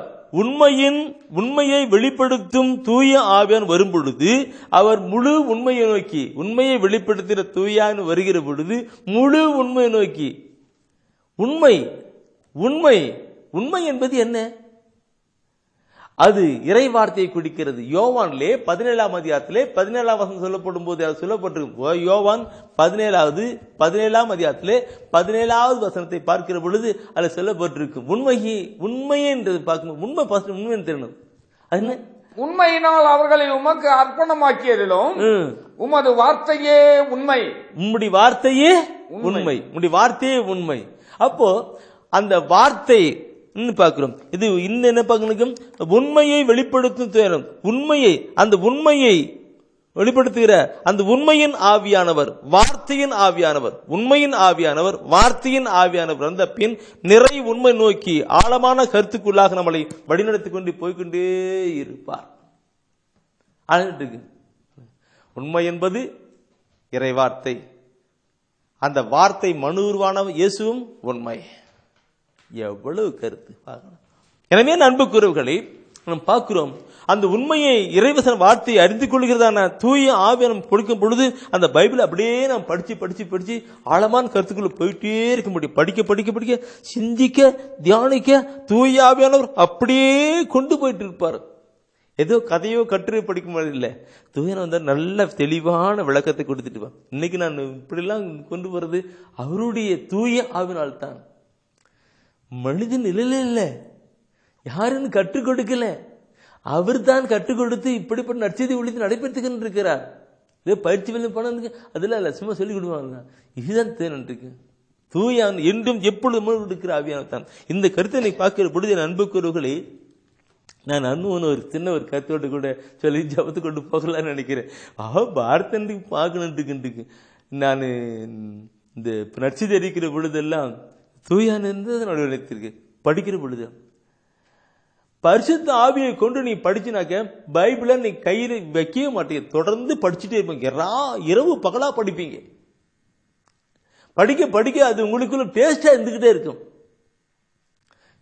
உண்மையை வெளிப்படுத்தும் தூய ஆவியான் வரும் பொழுது அவர் முழு உண்மையை நோக்கி, உண்மையை வெளிப்படுத்துகிற தூயான் வருகிற பொழுது முழு உண்மையை நோக்கி. உண்மை என்பது என்ன? அது இறை வார்த்தையை குறிக்கிறது. யோவான்லே 17ஆம் அதிகாரத்திலே 17ஆம் வசனம் சொல்லப்படும் போது அது சொல்லப்பட்டிருக்கும். யோவான் 17ஆம் அதிகாரத்திலே 17ஆவது வசனத்தை பார்க்கிற பொழுது அதில் சொல்லப்பட்டிருக்கும். உண்மையே என்றது பார்க்கும். உண்மை தெரியணும். அது என்ன? உண்மையினால் அவர்களை உமக்கு அர்ப்பணமாக்கியதிலும் உமது வார்த்தையே உண்மை. உம்முடைய வார்த்தையே உண்மை. அப்போ அந்த வார்த்தை பார்க்கிறோம். இது இன்னும் என்ன பார்க்கணும்? உண்மையை வெளிப்படுத்தும், அந்த உண்மையை வெளிப்படுத்துகிற அந்த உண்மையின் ஆவியானவர், வார்த்தையின் ஆவியானவர் அந்த பின் நிறை உண்மை நோக்கி ஆழமான கருத்துக்குள்ளாக நம்மளை வழிநடத்திக் கொண்டு போய்கொண்டே இருப்பார். உண்மை என்பது இறை வார்த்தை. அந்த வார்த்தை மனு உருவான இயேசுவும் உண்மை. எவ்வளவு கருத்து பார்க்கணும். எனவே அன்புக்குரியவர்களை நாம் பார்க்கிறோம், அந்த உண்மையை இறைவசன வார்த்தையை அறிந்து கொள்கிறதான தூய ஆவியானம் கொடுக்கும் பொழுது அந்த பைபிள் அப்படியே நாம் படிச்சு ஆழமான கருத்துக்குள்ள போயிட்டே இருக்க முடியும். படிக்க சிந்திக்க தியானிக்க தூய ஆவியானவர் அப்படியே கொண்டு போயிட்டு இருப்பார். ஏதோ கதையோ கட்டுரை படிக்கும் மாதிரி இல்லை, தூயன வந்தால் நல்ல தெளிவான விளக்கத்தை கொடுத்துட்டு. இன்னைக்கு நான் இப்படிலாம் கொண்டு வர்றது அவருடைய தூய ஆவினால் தான். மனிதன் இல்ல, யாருன்னு கற்றுக் கொடுக்கல, அவர் தான் கற்றுக் கொடுத்து இப்படிப்பட்ட நற்செய்தி ஒழித்து நடைபெற்றுக்கிட்டு இருக்கிறார். இதே பயிற்சி வெளியே போனதுக்கு அதெல்லாம் இல்லை, சும்மா சொல்லிக் கொடுவாங்க. இதுதான் தேர்ந்துருக்கு. தூய என்றும் எப்பொழுதும் இருக்கிற ஆவியானத்தான். இந்த கருத்தை பார்க்கிற பொழுது என் அன்புக்குறவுகளே, நான் அன்புன்னு ஒரு சின்ன ஒரு கருத்தோடு கூட சொல்லி ஜபத்து கொண்டு போகலான்னு நினைக்கிறேன். பாரதத்துக்கு பார்க்கணுன்ட்டு நான் இந்த நற்செய்தி அறிக்கிற பொழுதெல்லாம் தூயான நினைத்திருக்கு. படிக்கிற பொழுது பரிசுத்த ஆவியை கொண்டு நீ படிச்சுனாக்க பைபிளை நீ கையில் வைக்கவே மாட்டீங்க, தொடர்ந்து படிச்சுட்டே இருப்பீங்க. இரவு பகலா படிப்பீங்க. படிக்க படிக்க அது உங்களுக்குள்ள டேஸ்டா இருந்துகிட்டே இருக்கும்.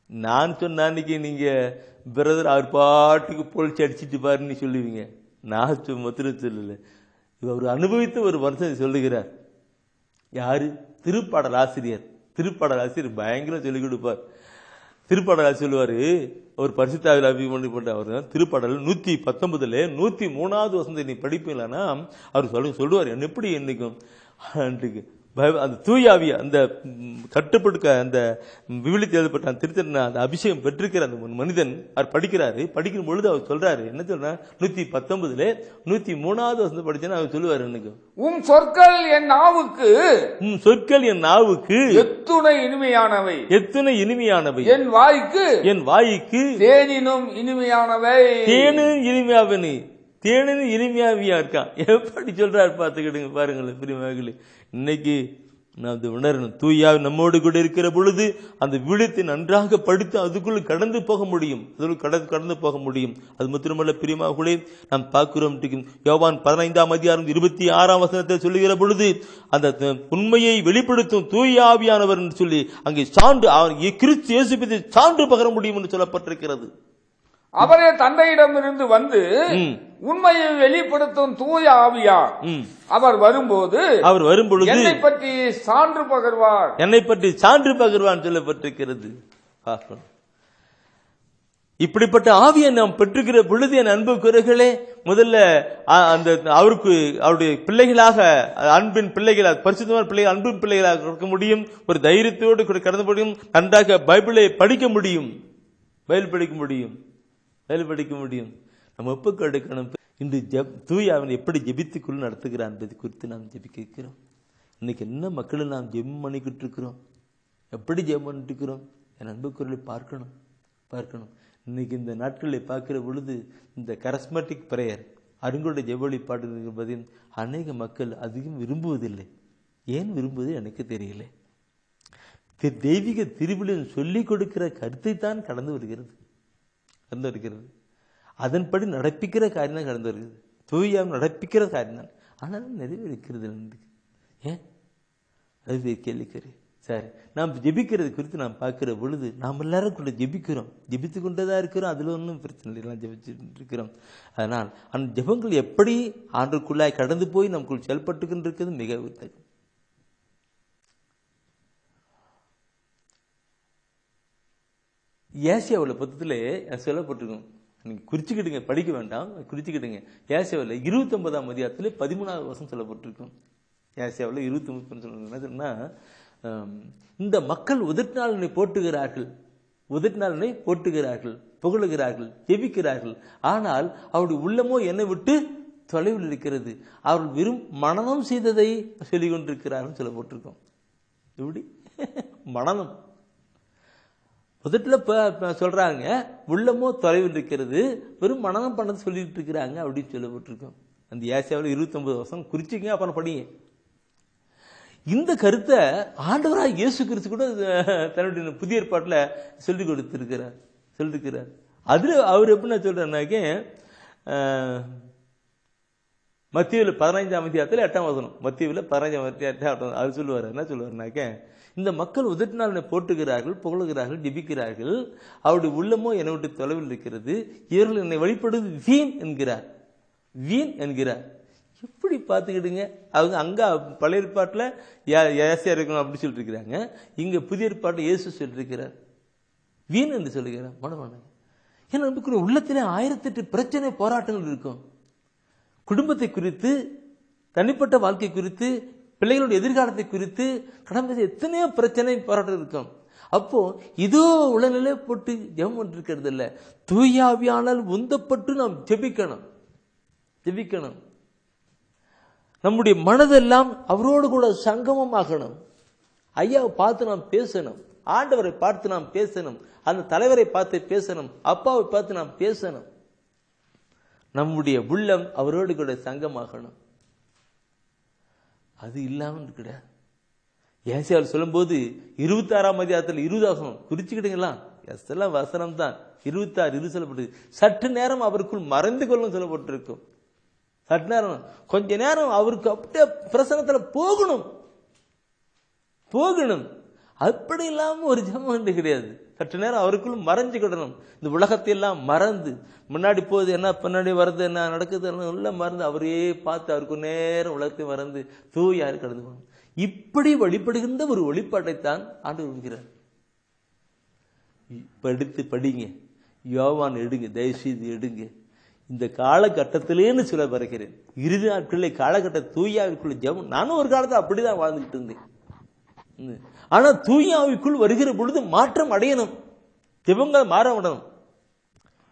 நான் சொன்ன அன்னைக்கு நீங்க பிரதர் அவர் பாட்டுக்கு பொழிச்சு அடிச்சிட்டு பாருன்னு சொல்லுவீங்க. நான் மொத்தம் சொல்லல, அவர் அனுபவித்த ஒரு மனுஷன் சொல்லுகிறார். யாரு? திருப்பாடல் ஆசிரியர். திருப்பாடல் ஆசிரியர் பயங்கரம் சொல்லிக் கொடுப்பார். திருப்பாடல் சொல்லுவாரு, ஒரு பரிசுத்தாவில் அபிமன்யு பண்ண அவர் திருப்பாடல் 119 103வது வசனத்தை நீ படிப்பீங்களான்னா அவர் சொல்லுவார், என்ன எப்படி என்னைக்கும் அந்த தூயாவிய அந்த கட்டுப்படுத்த அந்த விவிலியத்தில் எழுதப்பட்ட திருத்தன அந்த அபிஷேகம் பெற்றிருக்கிற அந்த மனிதன் அவர் படிக்கிறாரு. படிக்கும் பொழுது அவர் சொல்றாரு, என்ன சொல்ற 119 103வது வசனம் படிச்சேன்னா அவர் சொல்லுவாரு, எனக்கு உம் சொற்கள் என் நாவுக்கு சொற்கள் என் நாவுக்கு எத்துணை இனிமையானவை எத்துணை இனிமையானவை என் வாய்க்கு தேனினும் இனிமையானவை. தேனும் இனிமையாவனி தேனும் இனிமையாவியா இருக்கான். எப்படி சொல்றாரு பார்த்துக்கிடுங்க பாருங்களேன் பிரியமார்களே. இன்னைக்கு நாம் உணரணும், தூயாவி நம்மோடு கூட இருக்கிற பொழுது அந்த விழித்தை நன்றாக படித்து அதுக்குள்ள கடந்து போக முடியும், கடந்து போக முடியும். அது மாத்திரமல்ல பிரியமார்களே, நாம் பார்க்கிறோம் யோவான் 15ஆம் அதிகாரம் 26ஆம் வசனத்தை சொல்லுகிற பொழுது அந்த உண்மையை வெளிப்படுத்தும் தூயாவியானவர் என்று சொல்லி அங்கே சான்று கிறிஸ்து இயேசு சான்று பகர முடியும் என்று சொல்லப்பட்டிருக்கிறது. அவரே தந்தையிடமிருந்து வந்து உண்மையை வெளிப்படுத்தும் தூய ஆவியா அவர் வரும்போது என்னை பற்றி சான்று பகர்வார் சொல்லப்பட்டிருக்கிறது. இப்படிப்பட்ட ஆவியை நாம் பெற்றுக்கிற பொழுது என் அன்பு குறைகளே, முதல்ல அந்த அவருக்கு அவருடைய பிள்ளைகளாக அன்பின் பிள்ளைகளாக பரிசுத்தமான பிள்ளைகள் அன்பின் பிள்ளைகளாக இருக்க முடியும். ஒரு தைரியத்தோடு கூட கடந்து முடியும். நன்றாக பைபிளை படிக்க முடியும், பைபிள் படிக்க முடியும். நம்ம ஒப்புக்கு எடுக்கணும். இன்று தூயாவின் எப்படி ஜெபித்துக்குள் நடத்துகிறான் என்பது குறித்து நாம் ஜெபிக்கிறோம். இன்னைக்கு என்ன மக்களை நாம் ஜெபம் பண்ணிக்கிட்டு இருக்கிறோம், எப்படி ஜெபம் பண்ணிட்டு இருக்கிறோம் என் அன்புக்குறளை பார்க்கணும். இன்னைக்கு இந்த நாட்களில் பார்க்கிற பொழுது இந்த கரஸ்மேட்டிக் பிரேயர் அருங்கோட ஜெபவழி பாடுபதில் அநேக மக்கள் அதிகம் விரும்புவதில்லை. ஏன் விரும்புவது எனக்கு தெரியல. தெய்வீக திருவிழில் சொல்லிக் கொடுக்கிற கருத்தை தான் கடந்து வருகிறது. அதன்படி நடப்பிக்கிற காரியம் தான் கடந்து வருகிறது. தூயாம் நடப்பிக்கிற காரியம் தான், ஆனாலும் நிறைவேறிக்கிறது. ஏன் அது கேள்விக்கறி. சரி, நாம் ஜெபிக்கிறது குறித்து நாம் பார்க்கிற பொழுது நாம் எல்லாரும் கூட ஜெபிக்கிறோம், ஜெபித்து கொண்டுதான் இருக்கிறோம். அதுல ஒன்றும் பிரச்சனை இல்லை, எல்லாம் ஜெபிச்சுட்டு இருக்கிறோம். அதனால் அந்த ஜெபங்கள் எப்படி ஆண்டுக்குள்ளாய் கடந்து போய் நமக்குள் செயல்பட்டு இருக்கிறது மிக உத்தகம். ஏசியாவில் பக்கத்திலே சொல்லப்பட்டிருக்கும், நீங்க குறிச்சுக்கிட்டுங்க, படிக்க வேண்டாம், குறிச்சுக்கிட்டுங்க. ஏசியாவில் 29ஆம் அதிகாரத்திலே 13வது வசனம் சொல்லப்பட்டிருக்கும். ஏசியாவில் 29 என்ன சொன்னா, இந்த மக்கள் உதட்டினாலனை போட்டுகிறார்கள், புகழுகிறார்கள், ஜெபிக்கிறார்கள், ஆனால் அவருடைய உள்ளமோ என்னை விட்டு தொலைவில் இருக்கிறது. அவர்கள் வெறும் மனனம் செய்ததை சொல்லிக் கொண்டிருக்கிறார்கள் சொல்லப்பட்டிருக்கும். எப்படி மனனம் முதல்ல சொல்றாங்க, உள்ளமோ தொலைவில் இருக்கிறது, வெறும் மனநம் பண்ணது சொல்லிட்டு இருக்கிறாங்க அப்படின்னு சொல்லப்பட்டிருக்கோம். அந்த ஏசியாவில் 29 வருஷம் குறிச்சிங்க, அப்புறம் படிங்க. இந்த கருத்தை ஆண்டவராக இயேசு கிறிஸ்து கூட தன்னுடைய புதிய ஏற்பாட்டில் சொல்லிக் கொடுத்திருக்கிறார். அதுல அவர் எப்படின்னா சொல்றாருனாக்க, மத்தேயுவில் 15ஆம் அதிகாரத்தில் 8ஆம் வசனம், மத்தேயுவில் 15ஆம் அதிகாரம் அது சொல்லுவார். என்ன சொல்லுவாருனாக்க, இந்த மக்கள் உதட்டினால் போட்டுகிறார்கள், புகழுகிறார்கள், ஜெபிக்கிறார்கள், அவருடைய உள்ளமோ என்னை விட்டு தொலைவில் இருக்கிறது, இவர்கள் என்னை வழிபடுவது வீண் என்கிறார். எப்படி பார்த்துக்கிடுங்க. அவங்க அங்க பழைய ஏற்பாட்டில் ஏசியா இருக்கணும் அப்படி சொல்லிட்டு இருக்கிறாங்க, இங்க புதிய ஏற்பாட்டில் இயேசு சொல்லிருக்கிறார் வீண் என்று சொல்லுகிறார். மனமான ஏன்னா நமக்கு உள்ளத்திலே 1008 பிரச்சனை போராட்டங்கள் இருக்கும். குடும்பத்தை குறித்து, தனிப்பட்ட வாழ்க்கை குறித்து, பிள்ளைகளுடைய எதிர்காலத்தை குறித்து கடந்த எத்தனையோ பிரச்சனை போராட்டம் இருக்கும். அப்போ இதோ உடல்நிலை போட்டு ஜெபம் பண்ணிருக்கிறது இல்ல, தூயாவியானால் உந்தப்பட்டு நாம் ஜெபிக்கணும். நம்முடைய மனதெல்லாம் அவரோடு கூட சங்கமம் ஆகணும். ஐயாவை பார்த்து நாம் பேசணும், ஆண்டவரை பார்த்து நாம் பேசணும், அந்த தலைவரை பார்த்து பேசணும், அப்பாவை பார்த்து நாம் பேசணும். நம்முடைய உள்ளம் அவரோடு கூட சங்கமாகணும். அது இல்லாமல் இருக்கிற ஏசியாவில் சொல்லும் போது 26ஆம் அதிகாரத்தில் 20 குறிச்சுக்கிட்டீங்களா, எல்லாம் வசனம் தான். 26 சொல்லப்பட்டது. சற்று நேரம் அவருக்குள் மறைந்து கொள்ளும் சொல்லப்பட்டிருக்கும். சற்று நேரம், கொஞ்ச நேரம் அவருக்கு அப்படியே பிரசனத்துல போகணும். போகணும். அப்படி இல்லாம ஒரு ஜெபம் கிடையாது. சற்று நேரம் அவருக்குள்ள மறைஞ்சுக்கிடணும். இந்த உலகத்தை எல்லாம் மறந்து, முன்னாடி போகுது என்ன, பின்னாடி வருது என்ன, நடக்குது உள்ள மறந்து அவரையே பார்த்து அவருக்கு நேரம் உலகத்தை மறந்து தூயாரு கடந்து போகணும். இப்படி வழிபடுகின்ற ஒரு வழிபாட்டைத்தான் ஆண்டவர் விரும்புகிறார். எடுத்து படிங்க, யோவான் எடுங்க, தயவுசெய்து எடுங்க. இந்த காலகட்டத்திலேன்னு சொல்ல வருகிறேன். இறுதி நாட்களிலே காலகட்ட தூயாவிற்குள்ள ஜெபம். நானும் ஒரு காலத்தில் அப்படிதான் வாழ்ந்துகிட்டு இருந்தேன். ஆனா தூயாவிற்குள் வருகிற பொழுது மாற்றம் அடையணும், ஜெபங்கள் மாற விடணும்.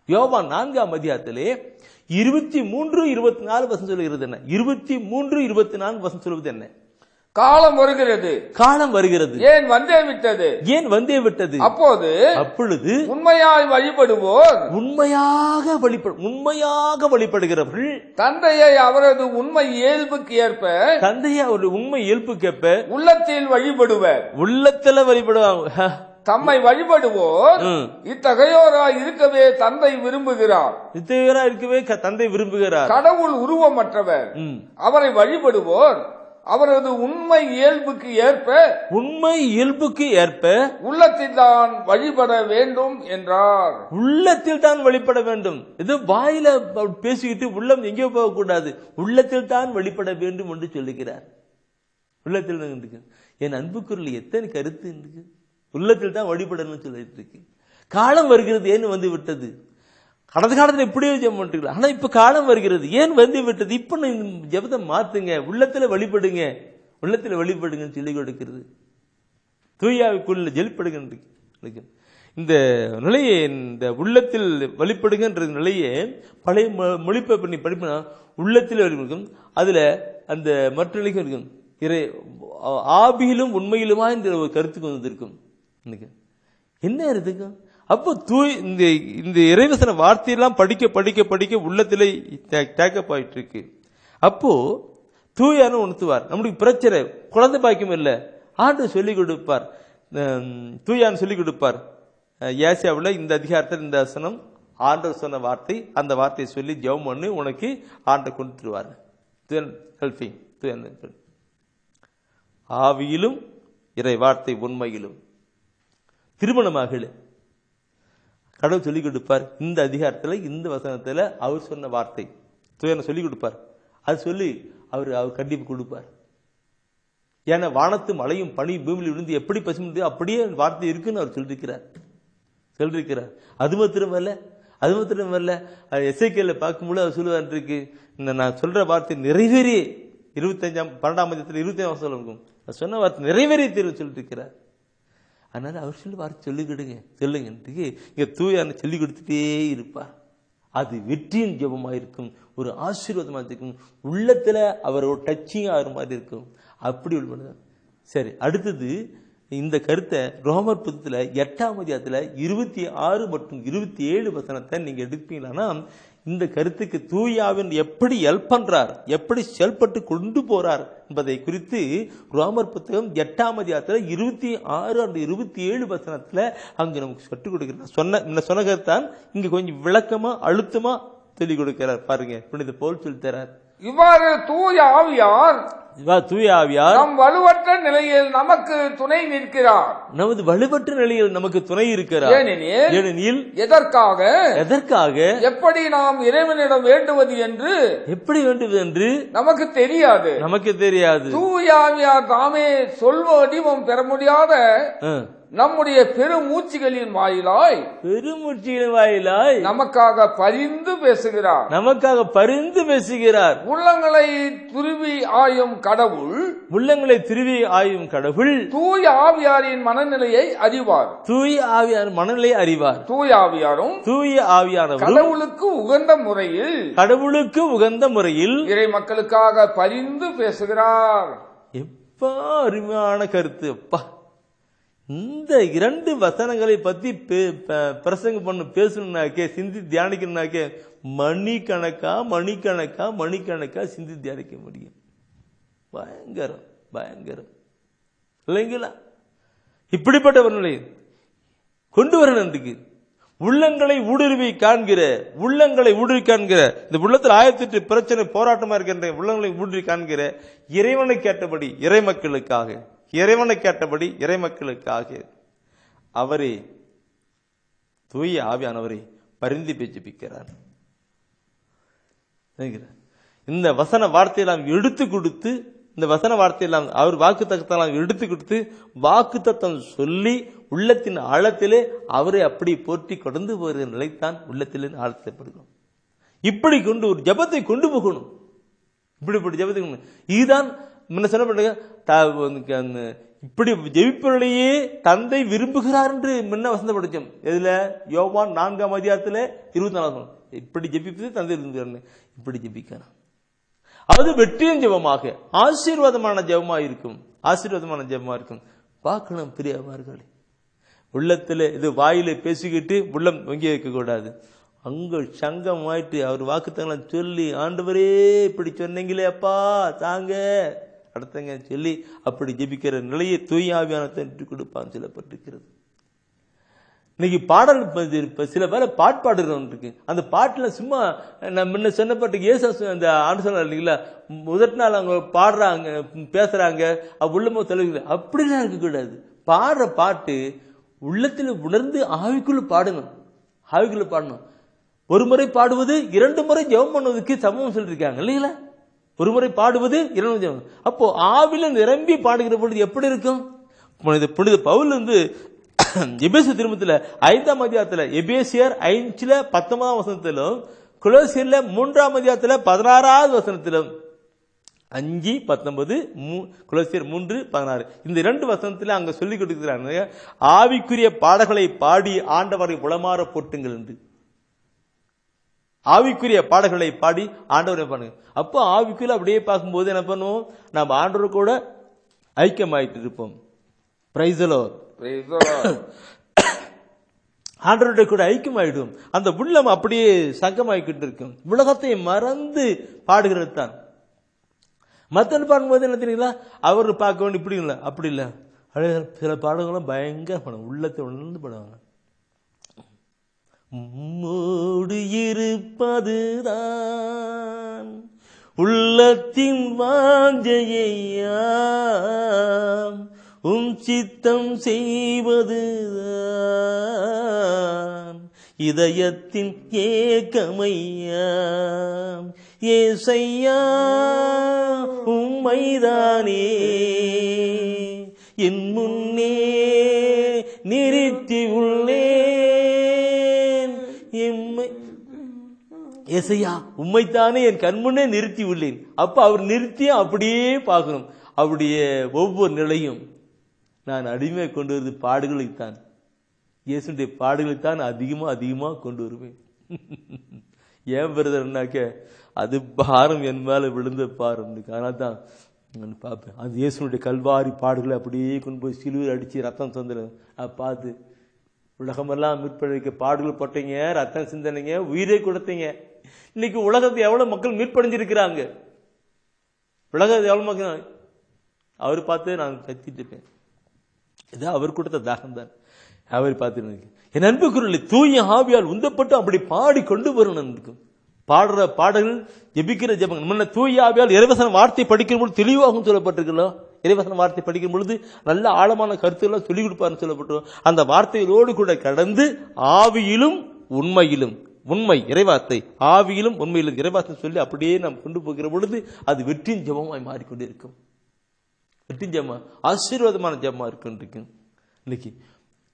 யோவான் 4ஆம் அதிகாரத்திலே 23-24 வசனம் சொல்லுகிறது என்ன? 23-24 வசனம் சொல்வது என்ன? காலம் வருகிறது, காலம் வருகிறது, ஏன் வந்தே விட்டது, ஏன் வந்தே விட்டது. அப்பொழுது உண்மையாய் வழிபடுவோர், உண்மையாக வழிபடுகிறவர்கள் தந்தையை அவரது உண்மை இயல்புக்கு ஏற்ப, தந்தையை அவருடைய உண்மை இயல்புக்கு ஏற்ப உள்ளத்தில் வழிபடுவர். உள்ளத்துல வழிபடுவாங்க. தம்மை வழிபடுவோர் இத்தகையோராய் இருக்கவே தந்தை விரும்புகிறார். இத்தகையோராய் இருக்கவே தந்தை விரும்புகிறார். கடவுள் உருவமற்றவர். அவரை வழிபடுவோர் அவரது உண்மை இயல்புக்கு ஏற்ப உள்ளத்தில் தான் வழிபட வேண்டும் என்றார். உள்ளத்தில் தான் வழிபட வேண்டும். இது வாயில பேசிக்கிட்டு உள்ளம் எங்கேயோ போக கூடாது, உள்ளத்தில் தான் வழிபட வேண்டும் என்று சொல்லுகிறார். உள்ளத்தில் இருக்கு. என் அன்புக்குரிய எத்தனை கருத்து இருக்கு. உள்ளத்தில் தான் வழிபடணும்னு சொல்லிட்டு இருக்கு. காலம் வருகிறது, ஏன் வந்து விட்டது. கடந்த காலத்தில் இப்படியே ஜெபம் பண்ணிட்டு, ஆனா இப்ப காலம் வருகிறது, ஏன் வந்து விட்டது. இப்ப ஜெபத்தை மாத்துங்க, உள்ளத்துல வழிபடுங்க, உள்ளத்துல வழிபடுங்கன்னு சொல்லி கொடுக்கிறது. தூயாவுக்குள்ள ஜெலிப்படுங்க. இந்த நிலையை, இந்த உள்ளத்தில் வழிபடுகின்ற நிலையை பழைய மொழிப்பை பண்ணி படிப்பினா உள்ளத்தில் வழிபடுக்கும். அதுல அந்த மற்ற நிலைக்கும் இருக்கும். ஆபியிலும் உண்மையிலுமா இந்த ஒரு கருத்துக்கு வந்திருக்கும். என்ன இருக்கும்? அப்போ இந்த இறைவசன வார்த்தையெல்லாம் படிக்க படிக்க படிக்க உள்ளத்திலே டேக்கப் ஆயிட்டு இருக்கு. அப்போ தூயானு உணர்த்துவார். நம்மளுக்கு பிரச்சனை குழந்தை பாக்கியம் இல்லை, ஆண்டு சொல்லிக் கொடுப்பார், தூயான்னு சொல்லிக் கொடுப்பார். ஏசியாவில் இந்த அதிகாரத்தில் இந்த வசனம் ஆண்டவர் சொன்ன வார்த்தை, அந்த வார்த்தையை சொல்லி ஜெபம் பண்ணி உனக்கு ஆண்டை கொடுத்துருவார். ஆவியிலும் இறை வார்த்தை உண்மையிலும். திருமணமாகல கடவுள் சொல்லிக் கொடுப்பார். இந்த அதிகாரத்தில் இந்த வசனத்தில் அவர் சொன்ன வார்த்தை தூயனை சொல்லிக் கொடுப்பார். அது சொல்லி அவர் கண்டிப்பு கொடுப்பார். ஏன்னா வானத்து மழையும் பனி பூமியில் இருந்து எப்படி பசுமை அப்படியே வார்த்தை இருக்குன்னு அவர் சொல்லிருக்கிறார். அது மாத்திரம் வரல, எஸ்ஐகேல பார்க்கும்போது அவர் சொல்லுவார் இருக்கு, நான் சொல்ற வார்த்தை நிறைவேறி 12ஆம் அதிகாரத்தில் 25ஆம் வசனம் இருக்கும், சொன்ன வார்த்தை நிறைவேறி தீர்வு சொல்லிட்டு இருக்கிறார். அதனால அவர் சொல்லி வார்த்தை சொல்லுங்க இங்க தூயான சொல்லி கொடுத்துட்டே இருப்பார். அது வெற்றியின் ஜெபமாக இருக்கும், ஒரு ஆசீர்வாதமாக இருக்கும், உள்ளத்துல அவரோட டச்சிங் ஆகிற மாதிரி இருக்கும். அப்படி உள்ள சரி. அடுத்தது இந்த கருத்தை ரோமர் புத்தகத்துல 8ஆம் அதிகாரத்துல 26 மற்றும் 27 வசனத்தை நீங்க எடுப்பீங்கன்னா இந்த கருத்துக்கு தூயாவின் எப்படி ஹெல்ப் பண்றார், எப்படி செயல்பட்டு கொண்டு போறார் என்பதை குறித்து ரோமர் புத்தகம் 8ஆம் அதிகாரத்துல 26 and 27 வசனத்துல அங்கு நமக்கு சொல்லிக் கொடுக்கிறார். சொன்ன கருத்தான் இங்க கொஞ்சம் விளக்கமா அழுத்தமா சொல்லிக் கொடுக்கிறார். பாருங்க, புனித பவுல் சொல்லி தரார். இவ்வாறு தூய ஆவியார் நம் வலுவற்ற நிலையில் நமக்கு துணை நிற்கிறார். நமது வலுவற்ற நிலையில் நமக்கு துணை இருக்கிறார். ஏனெனில் எதற்காக எப்படி நாம் இறைவனிடம் வேண்டுவது என்று நமக்கு தெரியாது. தூய ஆவியார் தாமே சொல்வ வடிவம் பெற முடியாத நம்முடைய பெருமூச்சுகளின் வாயிலாய் நமக்காக பரிந்து பேசுகிறார். உள்ளங்களை துருவி ஆயும் கடவுள் தூய ஆவியாரின் மனநிலையை அறிவார். தூய ஆவியாரும் கடவுளுக்கு உகந்த முறையில் இறை மக்களுக்காக பரிந்து பேசுகிறார். எப்ப அருமையான கருத்து அப்பா. இந்த 2 வசனங்களை பத்தி பிரசங்கம் பேசணும்னாக்கே, சிந்தி தியானிக்கணும்னாக்கே மணிக்கணக்கா சிந்தி தியானிக்க முடியும். பயங்கரம் இல்லைங்களா? இப்படிப்பட்ட ஒரு நிலை கொண்டு வரணுக்கு உள்ளங்களை ஊடுருவி காண்கிற இந்த உள்ளத்தில் 1008 பிரச்சனை போராட்டமா இருக்கின்ற உள்ளங்களை ஊடுருவி காண்கிற இறைவனை கேட்டபடி இறை மக்களுக்காக இறைவனை கேட்டபடி இறைமக்களுக்காக அவரே தூய ஆவியானவரை பரிந்து ஜெபிக்கிறார். இந்த வசன வார்த்தையெல்லாம் எடுத்து கொடுத்து, இந்த வசன வார்த்தையெல்லாம் அவர் வாக்கு தத்தம் எடுத்து கொடுத்து, வாக்கு தத்தம் சொல்லி உள்ளத்தின் ஆழத்திலே அவரை அப்படி போற்றி கொண்டு போகிற நிலைத்தான் உள்ளத்திலே ஆழத்தைப்படுகிறோம். இப்படி கொண்டு ஒரு ஜபத்தை கொண்டு போகணும். இப்படி ஜபத்தை இதுதான் முன்ன சொல்லப்பட்ட இப்படி ஜெபிப்பவர்களையே தந்தை விரும்புகிறார் என்று முன்ன வசந்த படிச்சோம். எதுல? யோவான் 4ஆம் அதிகாரத்துல 24. இப்படி ஜெபிப்பது தந்தை விரும்புகிறார். இப்படி ஜெபிக்கிறான். அது வெற்றியின் ஜெபமாக ஆசீர்வாதமான ஜெபமா இருக்கும். ஆசீர்வாதமான ஜெபமா இருக்கும். பார்க்கணும் பிரியமார்களே, உள்ளத்துல இது வாயில பேசிக்கிட்டு உள்ளம் வங்கி வைக்க கூடாது. அங்க சங்கமாயிட்டு அவர் வாக்குத்தங்களை சொல்லி, ஆண்டவரே இப்படி சொன்னீங்களே அப்பா தாங்க அடுத்தங்க சொல்லி அப்படி ஜெபிக்கிற நிலையை தூய ஆவியானத்தை கொடுப்பான்னு சொல்லப்பட்டிருக்கிறது. இன்னைக்கு பாடல் சில பேர் பாடுறோம் இருக்கு. அந்த பாட்டுல சும்மா முன்ன சொன்னப்பட்ட இயேசு அந்த ஆண்டு சொன்னார் இல்லைங்களா, முதல் நாள் அவங்க பாடுறாங்க பேசுறாங்க உள்ளமோ தெளிவு, அப்படிலாம் இருக்கக்கூடாது. பாடுற பாட்டு உள்ளத்தில் உணர்ந்து ஆவிக்குள்ள பாடணும். ஆவிக்குள்ள பாடணும். ஒரு முறை பாடுவது 2 முறை ஜெபம் பண்ணுவதற்கு சமம் சொல்லிருக்காங்க இல்லைங்களா? ஒரு முறை பாடுவது 2 ஜெபம். அப்போ ஆவில நிரம்பி பாடுகிற பொழுது எப்படி இருக்கும்? புனித பவுல் எபேசு திருமத்துல 5ஆம் அதிகாரத்துல, எபேசியர் 5:19 வசனத்திலும், கொலோசியர்ல 3ஆம் அதிகாரத்துல 16வது வசனத்திலும், 5:19 கொலோசியர் 3:16 இந்த 2 வசனத்துல அங்க சொல்லி கொடுக்கிறாங்க, ஆவிக்குரிய பாடல்களை பாடி ஆண்டவரை உளமாற போட்டுங்கள் என்று. ஆவிக்குரிய பாடல்களை பாடி ஆண்டவரை பாடுங்க. அப்போ ஆவிக்குள்ள அப்படியே பார்க்கும்போது என்ன பண்ணுவோம்? நம்ம ஆண்டவர் கூட ஐக்கியமாயிட்டு இருப்போம். Praise the Lord. ஆண்டவருடைய கூட ஐக்கியமாயிடும். அந்த உள்ளம் அப்படியே சங்கமாயிக்கிட்டு இருக்கும். உலகத்தை மறந்து பாடுகிறது தான். மத்தன் பாடும்போது என்ன தெரியுங்களா, அவர் பார்க்க வேண்டிய இப்படி இல்லை, அப்படி இல்லை. சில பாடல்களும் பயங்கர படம், உள்ளத்தை உணர்ந்து பாடுவாங்க. மூடு இருப்பதுதான் உள்ளத்தின் வாஞ்சையாம், சித்தம் செய்வதுதான் இதயத்தின் ஏக்கமையாம். ஏசையா உம்மைதானே என் முன்னே நிறுத்தி உள்ளேன். ஏசையா உம்மைத்தானே என் கண்முன்னே நிறுத்தி உள்ளேன். அப்ப அவர் நிறுத்திய அப்படியே பார்க்கணும். அவருடைய ஒவ்வொரு நிலையும் நான் அடிமையை கொண்டு வருது பாடுகளைத்தான், இயேசுடைய பாடுகளைத்தான் அதிகமா கொண்டு வருவேன். ஏன் பிரதர்னாக்க அது பாரம் என் மேல விழுந்த பாரம். அதனால தான் நான் பார்ப்பேன். அது இயேசுடைய கல்வாரி பாடுகளை அப்படியே கொண்டு போய் சிலுவை அடிச்சு ரத்தம் தந்துடும். பார்த்து உலகமெல்லாம் மீட்படைக்க பாடுகள் போட்டீங்க, ரத்தம் சிந்தனைங்க, உயிரை கொடுத்தீங்க. இன்னைக்கு உலகத்தை எவ்வளவு மக்கள் மீட்படைஞ்சிருக்கிறாங்க. உலகத்தை எவ்வளவு மக்கள் அவர் பார்த்து நான் கத்திட்டு இருப்பேன். இது அவர் கொடுத்த தாகம் தான். அவர் பார்த்து என் அன்பு குரலை தூய ஆவியால் உந்தப்பட்டு அப்படி பாடி கொண்டு வரணும். இருக்கும் பாடுற பாடல்கள், ஜெபிக்கிற ஜெபங்கள் முன்ன தூய ஆவியால் இறைவசன வார்த்தை படிக்கிற பொழுது தெளிவாகவும் சொல்லப்பட்டிருக்கலாம். இறைவசன வார்த்தை படிக்கும் பொழுது நல்ல ஆழமான கருத்துக்கள் சொல்லிக் கொடுப்பாருன்னு சொல்லப்பட்டிருக்கோம். அந்த வார்த்தைகளோடு கூட கடந்து ஆவியிலும் உண்மையிலும், உண்மை இறைவார்த்தை ஆவியிலும் உண்மையிலும் இறைவார்த்தை சொல்லி அப்படியே நாம் கொண்டு போகிற பொழுது அது வெற்றியின் ஜெபமாய் மாறிக்கொண்டிருக்கும். வெற்றி ஜெபமா, ஆசீர்வாதமான ஜெபமா இருக்கு. இன்னைக்கு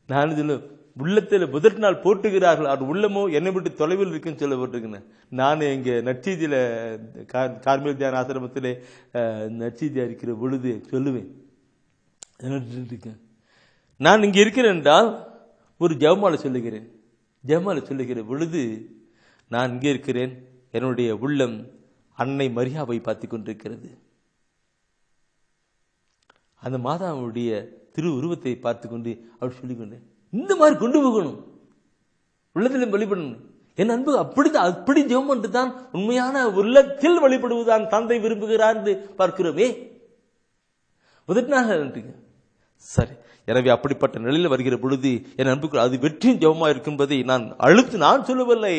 நான் இதுல உள்ளத்தில் முதல் நாள் போட்டுகிறார்கள், அது உள்ளமோ என்னை விட்டு தொலைவில் இருக்குன்னு சொல்லப்பட்டிருக்கேன். நான் எங்க நற்செய்தியில கார்மேல் தியான ஆசிரமத்திலே நற்செய்தியா இருக்கிற பொழுது சொல்லுவேன், நான் இங்க இருக்கிறேன் என்றால் ஒரு ஜெபமாலை சொல்லுகிறேன். ஜெபமாலை சொல்லுகிற பொழுது நான் இங்கே இருக்கிறேன், என்னுடைய உள்ளம் அன்னை மரியாவை பார்த்து கொண்டிருக்கிறது. அந்த மாதாவுடைய திரு உருவத்தை பார்த்து கொண்டு அவர் சொல்லிக்கொண்டேன். இந்த மாதிரி கொண்டு போகணும், உள்ளத்திலும் வழிபடணும். என் அன்பு அப்படி ஜெபம் பண்ணிட்டு தான் உண்மையான உள்ளத்தில் வழிபடுவதுதான் தந்தை விரும்புகிறார் என்று பார்க்கிறோமே. முதற்காக சரி. எனவே அப்படிப்பட்ட நிலையில் வருகிற பொழுது என் அன்புக்கு அது வெற்றியின் ஜெபமா இருக்கும் என்பதை நான் சொல்லவில்லை.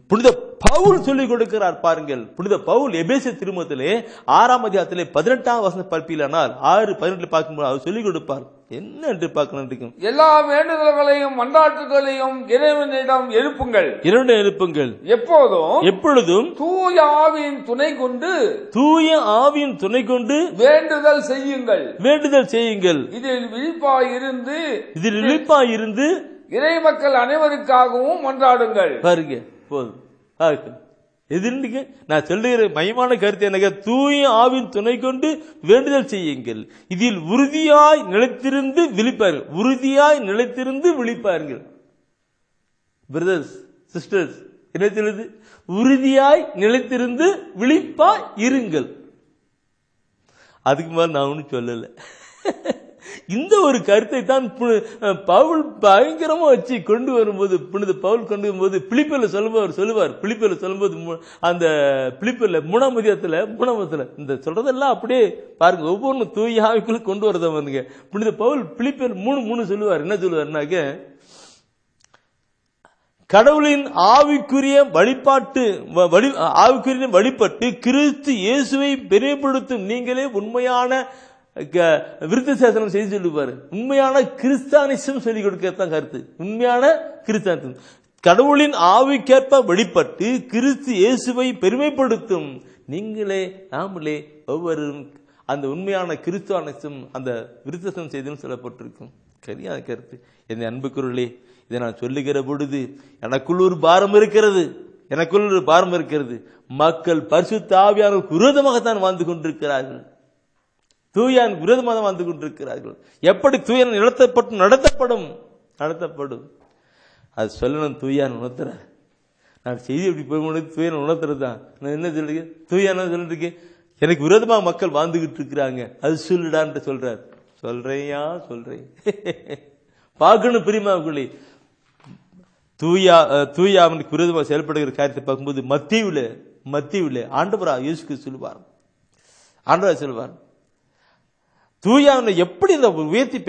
புனித பவுல் சொல்லிக் கொடுக்கிறார் பாருங்கள். புனித பவுல் எபேசிய திருமுகத்திலே 6ஆம் அதிகாரத்திலே 18ஆம் வசனம் பார்ப்பீர்களானால் 6:18 பார்க்கும்போது அவர் சொல்லிக் கொடுப்பார். என்ன என்று பார்க்கணும். எல்லா வேண்டுதல்களையும் மன்றாட்டுகளையும் இறைவனிடம் எழுப்புங்கள். இறைவனிடம் எழுப்புங்கள். எப்பொழுதும் தூய ஆவியின் துணை கொண்டு வேண்டுதல் செய்யுங்கள். இதில் விழிப்பாயிருந்து இறை மக்கள் அனைவருக்காகவும் மன்றாடுங்கள். பாருங்க, போதும். நான் சொல்லுகிற மையமான கருத்து எனக்கு, தூய ஆவின் துணை கொண்டு வேண்டுதல் செய்யுங்கள். இதில் உறுதியாய் நிலைத்திருந்து விழிப்பார்கள். பிரதர்ஸ் சிஸ்டர்ஸ், நிலைத்திருந்து உறுதியாய் நிலைத்திருந்து விழிப்பாய் இருங்கள். அதுக்கு மேல நான் ஒன்னும் சொல்லல. இந்த ஒரு கருத்தை தான் பவுல் பயங்கரமா வச்சு கொண்டு வரும்போது, புனித பவுல் கொண்டு வரும்போது பிலிப்பியர்ல சொல்லுவார். பிலிப்பியர்ல சொல்லும்போது அந்த பிலிப்பியர்ல 3ஆம் அதிகாரத்துல இந்த சொல்றதெல்லாம் அப்படியே பாருங்க, ஒவ்வொன்றும் தூய ஆவிக்குள்ள கொண்டு வரத வந்துங்க. புனித பவுல் பிலிப்பியர் 3:3 சொல்லுவார். என்ன சொல்லுவாருனாக்க, கடவுளின் ஆவிக்குரிய வழிபட்டு கிறிஸ்து இயேசுவை பெரியப்படுத்தும் நீங்களே உண்மையான விருத்த சேசனம் செய்து சொல்லுவாரு. உண்மையான கிறிஸ்தானிசம் சொல்லிக் கொடுக்கத்தான் கருத்து. உண்மையான கிறிஸ்தானிசம் கடவுளின் ஆவிக்கேற்ப வெளிப்பட்டு கிறிஸ்து இயேசுவை பெருமைப்படுத்தும் நீங்களே நாமளே ஒவ்வொருவரும் அந்த உண்மையான கிறிஸ்துவானிசம் அந்த விருத்தசனம் செய்து சொல்லப்பட்டிருக்கும். சரியான கருத்து. என் அன்புக்குள்ளே இதை நான் சொல்லுகிற பொழுது எனக்குள் ஒரு பாரம் இருக்கிறது. மக்கள் பரிசுத்த ஆவியானவருக்கு விரோதமாகத்தான் வாழ்ந்து கொண்டிருக்கிறார்கள். தூயான் விரோதமாக வாழ்ந்து கொண்டிருக்கிறார்கள். எப்படி தூயான் நடத்தப்படும் அது சொல்லணும். தூயான் உணர்த்துற நான் செய்தி எப்படி போய் தூயான் உணர்த்துறது தான். நான் என்ன சொல்றேன், தூயான சொல்லிட்டு எனக்கு விரோதமாக மக்கள் வாழ்ந்துகிட்டு இருக்கிறாங்க, அது சொல்லுடான்ட்டு சொல்றேன். பார்க்கணும் பிரியமாவுக்குள்ளே. தூயாவனுக்கு விரோதமாக செயல்படுகிற காரியத்தை பார்க்கும்போது மத்தியில ஆண்டவரா இயேசுக்கு சொல்லுவார். தூயாவனை எப்படி இந்த உயர்த்தி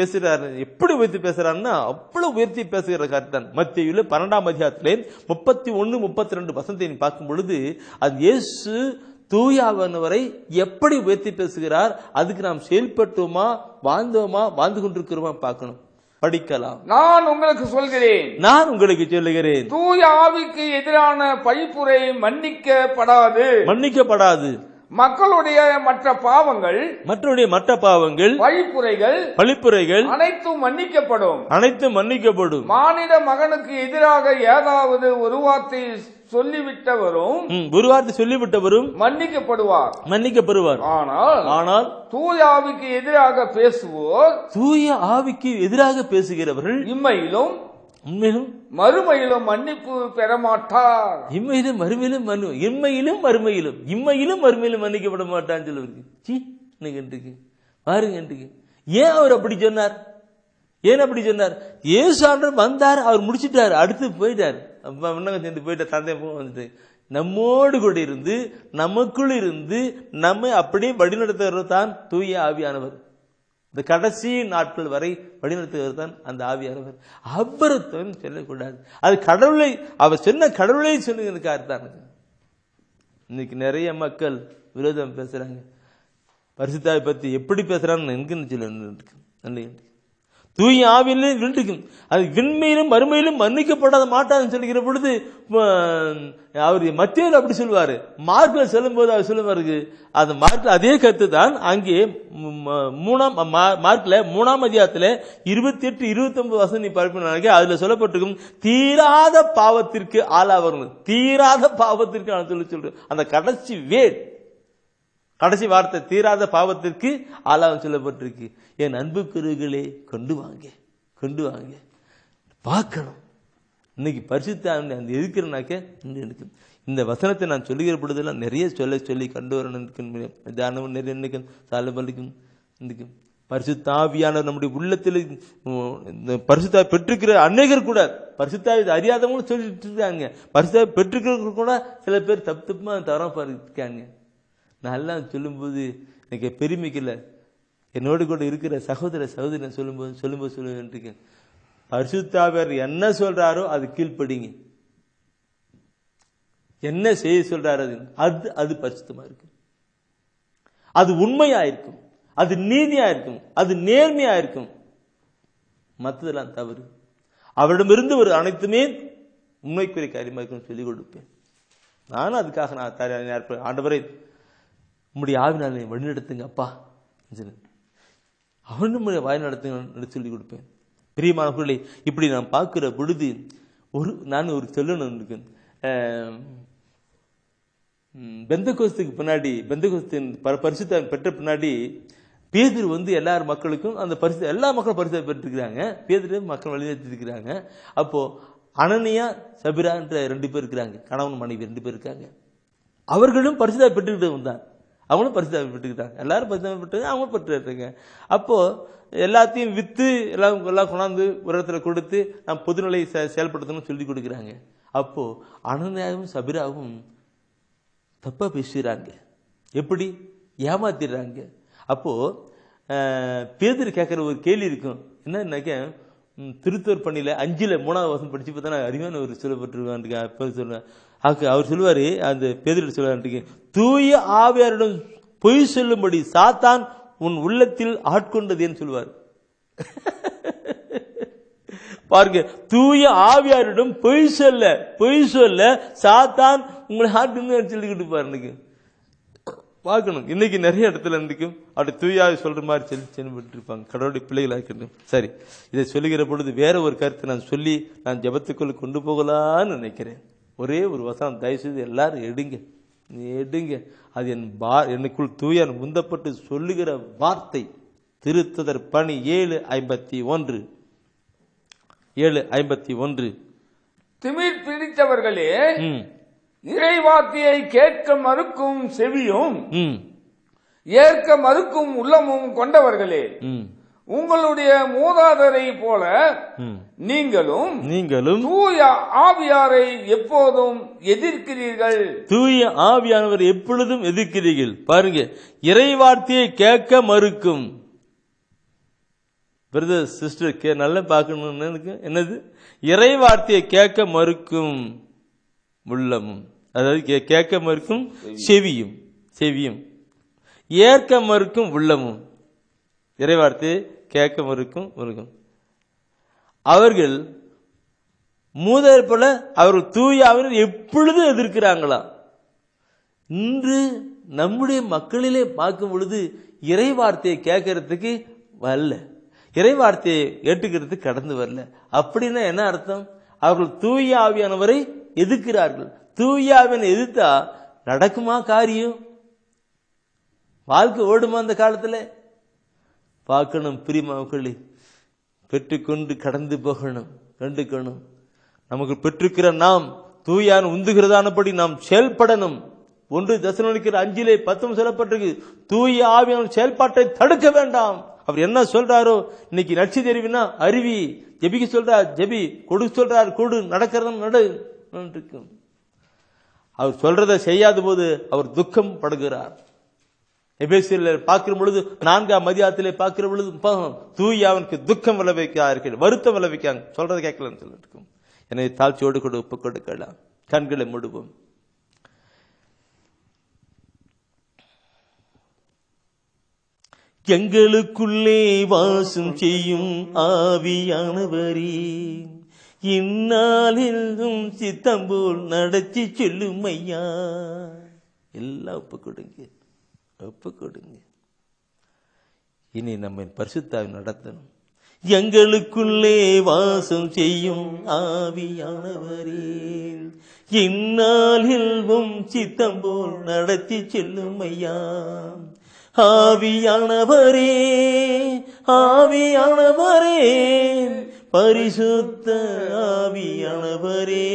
பேசுறாருன்னா அவ்வளவு உயர்த்தி பேசுகிற காரியத்தான். மத்தேயுல 12ஆம் அதிகாரத்திலே 31-32 வசனத்தை பார்க்கும் பொழுது அது இயேசு தூயாவனவரை எப்படி உயர்த்தி பேசுகிறார், அதுக்கு நாம் செயல்பட்டோமா, வாழ்ந்து கொண்டிருக்கிறோமா பார்க்கணும். படிக்கலாம். நான் உங்களுக்கு சொல்லுகிறேன், தூய ஆவிக்கு எதிரான பழிப்புரை மன்னிக்கப்படாது. மக்களுடைய மற்ற பாவங்கள் பழிப்புரைகள் அனைத்தும் மன்னிக்கப்படும். மானிட மகனுக்கு எதிராக ஏதாவது ஒரு வார்த்தை சொல்லிவிட்டவரும் மன்னிக்கப்படுவார். ஆனால் தூய ஆவிக்கு எதிராக பேசுகிறவர்கள் இம்மையிலும் மறுமையிலும் மன்னிப்பு பெறமாட்டார். இம்மையிலும் மன்னிக்கப்பட மாட்டான்னு சொல்லுவீங்க. பாருங்க, ஏன் அவர் அப்படி சொன்னார்? இயேசு ஆண்டவர் வந்தார், அவர் முடிச்சிட்டாரு, அடுத்து போயிட்டார். தந்தை வந்துட்டு நம்மோடு கூட இருந்து நமக்குள் இருந்து நம்மை அப்படியே வழிநடத்துகிறது தான் தூய ஆவியானவர். இந்த கடைசி நாட்கள் வரை வழிநடத்துகிறது தான் அந்த ஆவியானவர். அவரை சொல்லக்கூடாது. அது கடவுளை, அவர் சொன்ன கடவுளை சொல்லுகிறதுக்காகத்தான். இன்னைக்கு நிறைய மக்கள் விரோதம் பேசுறாங்க. பரிசுத்தாவை பத்தி எப்படி பேசுறான்னு சொல்லி தூய ஆவியிலே விழுந்துக்கும். அது விண்மையிலும் மறுமையிலும் மன்னிக்கப்படாத மாட்டாதுன்னு சொல்லுகிற பொழுது அவர் மத்தியில் அப்படி சொல்லுவாரு. மார்க்ல சொல்லும் போது அவர் சொல்லுவாரு. அந்த மார்க்ல அதே கருத்து தான் அங்கே மார்க்ல 3ஆம் அதிகாரத்துல 28-29 வசனம் நீ பார்ப்பீங்க. அதுல சொல்லப்பட்டிருக்கும் தீராத பாவத்திற்கு ஆளாவரும். தீராத பாவத்திற்கு சொல்றேன். அந்த கடைசி வார்த்தை தீராத பாவத்திற்கு ஆளாவும் சொல்லப்பட்டிருக்கு. என் அன்புக்குரியவர்களே, கொண்டு வாங்க பார்க்கணும். இன்னைக்கு பரிசுத்த அந்த எதுக்குறனாக்க இந்த வசனத்தை நான் சொல்லுகிற பொழுதெல்லாம் நிறைய சொல்லி கண்டு வரணும். நிறைய சாலபலிக்கும் பரிசுத்த ஆவியானவர் நம்முடைய உள்ளத்தில் பரிசுத்தாவை பெற்றிருக்கிற அநேகர் கூட பரிசுத்தாவை அறியாதவங்களும் சொல்லிட்டு இருக்காங்க. பரிசுத்தாவை பெற்றிருக்கிறவங்க கூட சில பேர் தப்புமா தவறாக இருக்காங்க. நல்லா சொல்லும்போது எனக்கு பெருமைக்கல, என்னோடு கூட இருக்கிற சகோதரி சொல்லும்போது சொல்லுவேன். பரிசுத்த ஆவியார் என்ன சொல்றாரோ அது கீழ்ப்படிங்க. என்ன செய்ய சொல்றாரு அது அது பரிசுத்தமா இருக்கும், அது உண்மையா இருக்கும், அது நீதியா இருக்கும், அது நேர்மையா இருக்கும். மற்றதெல்லாம் தவறு. அவரிடமிருந்து ஒரு அனைத்துமே உண்மைக்குரிய காரியமா இருக்குன்னு சொல்லிக் கொடுப்பேன். நானும் அதுக்காக நான் ஆண்டவரை உம்முடைய ஆவினாலே வழிநடத்துங்க அப்பா, அவனும் வாய் நடத்துங்க சொல்லிக் கொடுப்பேன். பிரியமானவர்களே, இப்படி நான் பார்க்கிற பொழுது நான் ஒரு சொல்லணும் இருக்கு. பெந்தகோஸ்துக்கு பின்னாடி, பெந்தகோஸ்தின் பரிசுத்த பெற்ற பின்னாடி பேதுரு எல்லார் மக்களுக்கும் அந்த பரிசு, எல்லா மக்களும் பரிசு பெற்றிருக்கிறாங்க. பேதுரு மக்கள் வழிநடத்திருக்கிறாங்க. அப்போ அனனியா சபிரா என்ற 2 பேர் இருக்கிறாங்க, கணவன் மனைவி 2 பேர் இருக்காங்க. அவர்களும் பரிசுத்தா பெற்றுக்கிட்டு வந்தாங்க, அவங்களும் பரிசுத்தா பெற்றுக்கிட்டாங்க, எல்லாரும் பரிசுத்தா பெற்று அவங்களும் பெற்றுருக்காங்க. அப்போ எல்லாத்தையும் வித்து எல்லாம் கொண்டாந்து ஒரு இடத்துல கொடுத்து நாம் பொதுநிலை செயல்படுத்தணும்னு சொல்லி கொடுக்குறாங்க. அப்போ அனனியாவும் சபிராவும் தப்பா பேசுறாங்க, எப்படி ஏமாத்திடுறாங்க. அப்போ பேதுரு கேட்கிற ஒரு கேள்வி இருக்கும், என்னன்னாக்க திருத்தூர் பணியில 5ல் 3வது வசனம் படிச்சு பார்த்தா அருமையான ஒரு சொல்லப்பட்டிருக்கான். அவர் சொல்லுவாரு, அந்த பேதுரு சொல்லுவாரு, தூய ஆவியாரிடம் பொய் சொல்லும்படி சாத்தான் உன் உள்ளத்தில் ஆட்கொண்டதுன்னு சொல்லுவார். பாருங்க, தூய ஆவியாரிடம் பொய் சொல்ல சாத்தான் உங்களை ஆட்கொண்டு சொல்லிக்கிட்டு பாருங்க. பார்க்கணும், இன்னைக்கு நிறைய இடத்துல இருந்துக்கும் அப்படி தூயாவை சொல்ற மாதிரி சென்று இருப்பாங்க, கடவுளுடைய பிள்ளைகளாக இருக்கணும். சரி, இதை சொல்லுகிற பொழுது வேற ஒரு கருத்தை நான் சொல்லி நான் ஜெபத்துக்குள்ள கொண்டு போகலான்னு நினைக்கிறேன். ஒரே ஒரு வசனம் தயவுசெய்து எல்லாரும் எடுங்க. அது எனக்குள் தூயான் முந்தப்பட்டு சொல்லுகிற வார்த்தை. திருத்துதர் பணி 7:51 திமிர் பிடித்தவர்களே, இறைவார்த்தையை கேட்க மறுக்கும் செவியும் ஏற்க மறுக்கும் உள்ளமும் கொண்டவர்களே, உங்களுடைய மூதாதரை போல நீங்களும் தூய ஆவியாரை எப்போதும் எதிர்க்கிறீர்கள். தூய ஆவியானவர் எப்பொழுதும் எதிர்க்கிறீர்கள். பாருங்க, இறைவார்த்தையை கேட்க மறுக்கும். பிரதர் சிஸ்டர் நல்லா பார்க்கணும், என்னது இறைவார்த்தையை கேட்க மறுக்கும் உள்ளமும், அதாவது கேட்க மறுக்கும் செவியும் ஏற்க மறுக்கும் உள்ளமும். இறைவார்த்தையை கேட்க மறுக்கும். அவர்கள் மூதர் போல அவர்கள் தூயாவினர் எப்பொழுதும் எதிர்க்கிறாங்களா? இன்று நம்முடைய மக்களிலே பார்க்கும் பொழுது இறைவார்த்தையை கேட்கறதுக்கு வரல, இறைவார்த்தையை ஏற்றுக்கிறதுக்கு கடந்து வரல. அப்படின்னா என்ன அர்த்தம்? அவர்கள் தூய ஆவியானவரை எதிர்க்கிறார்கள். தூய ஆவியானை எதிர்த்தா நடக்குமா காரியம்? வாழ்க்கை ஓடுமா? அந்த காலத்துல பார்க்கணும். பிரியமானவர்களே, பெற்றுக்கொண்டு கடந்து போகணும், கண்டுக்கணும். நமக்கு பெற்றிருக்கிற நாம் தூயான் உந்துகிறதானபடி நாம் செயல்படணும். 1 தெசலோனிக்கர் 5:10 சொல்லப்பட்டிருக்கு, தூய ஆவியான செயல்பாட்டை தடுக்க வேண்டாம். அவர் என்ன சொல்றாரோ, இன்னைக்கு நட்சி தெரிவினா அருவி, ஜெபிக்க சொல்றார் ஜெபி, கொடு சொல்றார் கொடு, நடக்கிறதும் நடு. அவர் சொல்றதை செய்யாத போது அவர் துக்கம் படுகிறார். எபேசியர் பார்க்கிற பொழுது 4ஆம் அதிகாரத்திலே பார்க்கிற பொழுது தூய அவனுக்கு துக்கம் விளைவிக்க, வருத்தம் விளைவிக்காங்க, சொல்றதை கேட்கலன்னு சொல்லிட்டு. எனவே தாழ்ச்சியோடு கூட ஒப்பு கொடுக்கலாம், கண்களை மூடுவோம். எங்களுக்குள்ளே வாசம் செய்யும் ஆவியானவரே, இந்நாளிலும் சித்தம் போல் நடத்தி சொல்லும் ஐயா. எல்லாம் ஒப்பு கொடுங்க. இனி நம்ம பரிசுத்தாவி நடத்தணும். எங்களுக்குள்ளே வாசம் செய்யும் ஆவியானவரே, இந்நாளிலும் சித்தம் போல் நடத்தி செல்லும் ஐயா. ஆவியானவரே, பரிசுத்த ஆவியானவரே,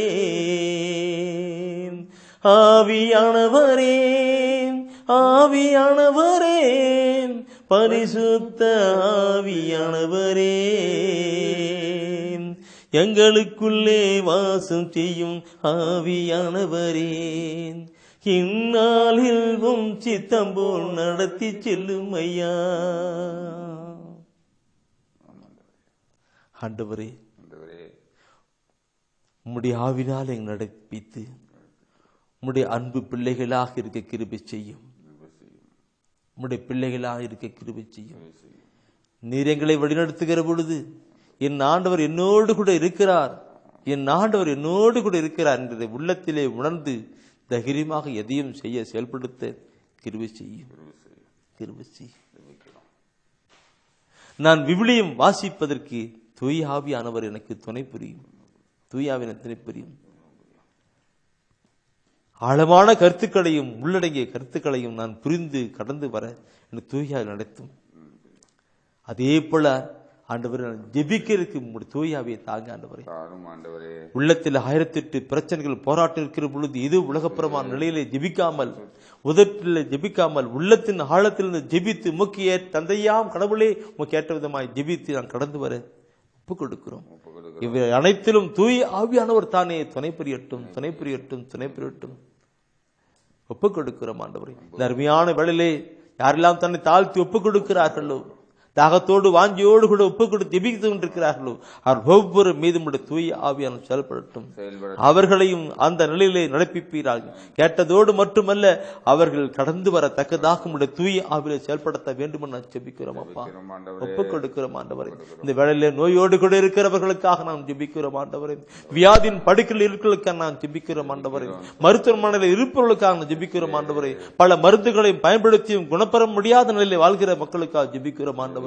ஆவியானவரே, பரிசுத்த ஆவியானவரே, எங்களுக்குள்ளே வாசம் செய்யும் ஆவியானவரே, இந்நாளில் சித்தம் போல் நடத்தி செல்லும் ஐயா. ஆண்டவரே, உம்முடைய ஆவினால் எங்களை நடப்பித்து உம்முடைய அன்பு பிள்ளைகளாக இருக்க கிருபை செய்யும். உம்முடைய பிள்ளைகளாக இருக்க கிருபை செய்யும். நீர் எங்களை வழிநடத்துகிற பொழுது என் ஆண்டவர் என்னோடு கூட இருக்கிறார், என் ஆண்டவர் என்னோடு கூட இருக்கிறார் என்கிறதை உள்ளத்திலே உணர்ந்து தைரியமாக எதையும் செய்ய செயல்படுத்த கிருபை செய்யும். கிருபை செய்யும். நான் விவிலியம் வாசிப்பதற்கு தூய ஆவியானவர் எனக்கு துணை புரியும். தூய ஆவியானவர் துணை புரியும். ஆழமான கருத்துக்களையும் உள்ளடங்கிய கருத்துக்களையும் நான் புரிந்து கடந்து வர எனக்கு தூய ஆவி நடத்தும். அதே போல ஆண்டவர் ஜெபிக்கிறதுக்கு உங்களுடைய தூய ஆவியை தாங்க ஆண்டவரே. உள்ளத்தில் 1008 பிரச்சனைகள் போராட்டம் இருக்கிற பொழுது இது உலகப்புறமான நிலையிலே ஜெபிக்காமல், உதட்டில் ஜெபிக்காமல், உள்ளத்தின் ஆழத்திலிருந்து ஜெபித்து முக்கிய தந்தையாம் கடவுளே முக்கிய ஏற்ற விதமாய் ஜெபித்து நான் கடந்து வர ஒப்புக் கொடுக்கிறோம். இவை அனைத்திலும் தூய ஆவியானவர் தானே துணை புரியட்டும், துணை புரியட்டும், துணை புரியட்டும். ஒப்புக் கொடுக்கிறோம் ஆண்டவரே. இந்த அருமையான வேளையிலே யாரெல்லாம் தன்னை தாழ்த்தி ஒப்புக் கொடுக்கிறார்களோ, தாகத்தோடு வாஞ்சியோடு கூட ஒப்புக் கொடுத்து ஜெபித்து கொண்டிருக்கிறார்களோ, அவர் ஒவ்வொரு மீதும் தூய ஆவியான செயல்படட்டும். அவர்களையும் அந்த நிலையிலே நடப்பிப்பீராக. கேட்டதோடு மட்டுமல்ல, அவர்கள் கடந்து வரத்தக்கதாக உடைய தூய ஆவியை செயல்படுத்த வேண்டும் என்று ஜெபிக்கிறோம் அப்பா. ஒப்புக் கொடுக்கிறோம் ஆண்டவரே. இந்த வேளையிலே நோயோடு கூட இருக்கிறவர்களுக்காக நாம் ஜெபிக்கிறோம் ஆண்டவரே. வியாதியின் படுக்கையில் இருக்கிறவர்களுக்காக நாம் ஜெபிக்கிறோம் ஆண்டவரே. மருத்துவமனையில் இருப்பவர்களுக்காக நாம் ஜெபிக்கிறோம் ஆண்டவரே. பல மருந்துகளை பயன்படுத்தியும் குணப்பெற முடியாத நிலையில் வாழ்கிற மக்களுக்காக ஜெபிக்கிறோம் ஆண்டவரே.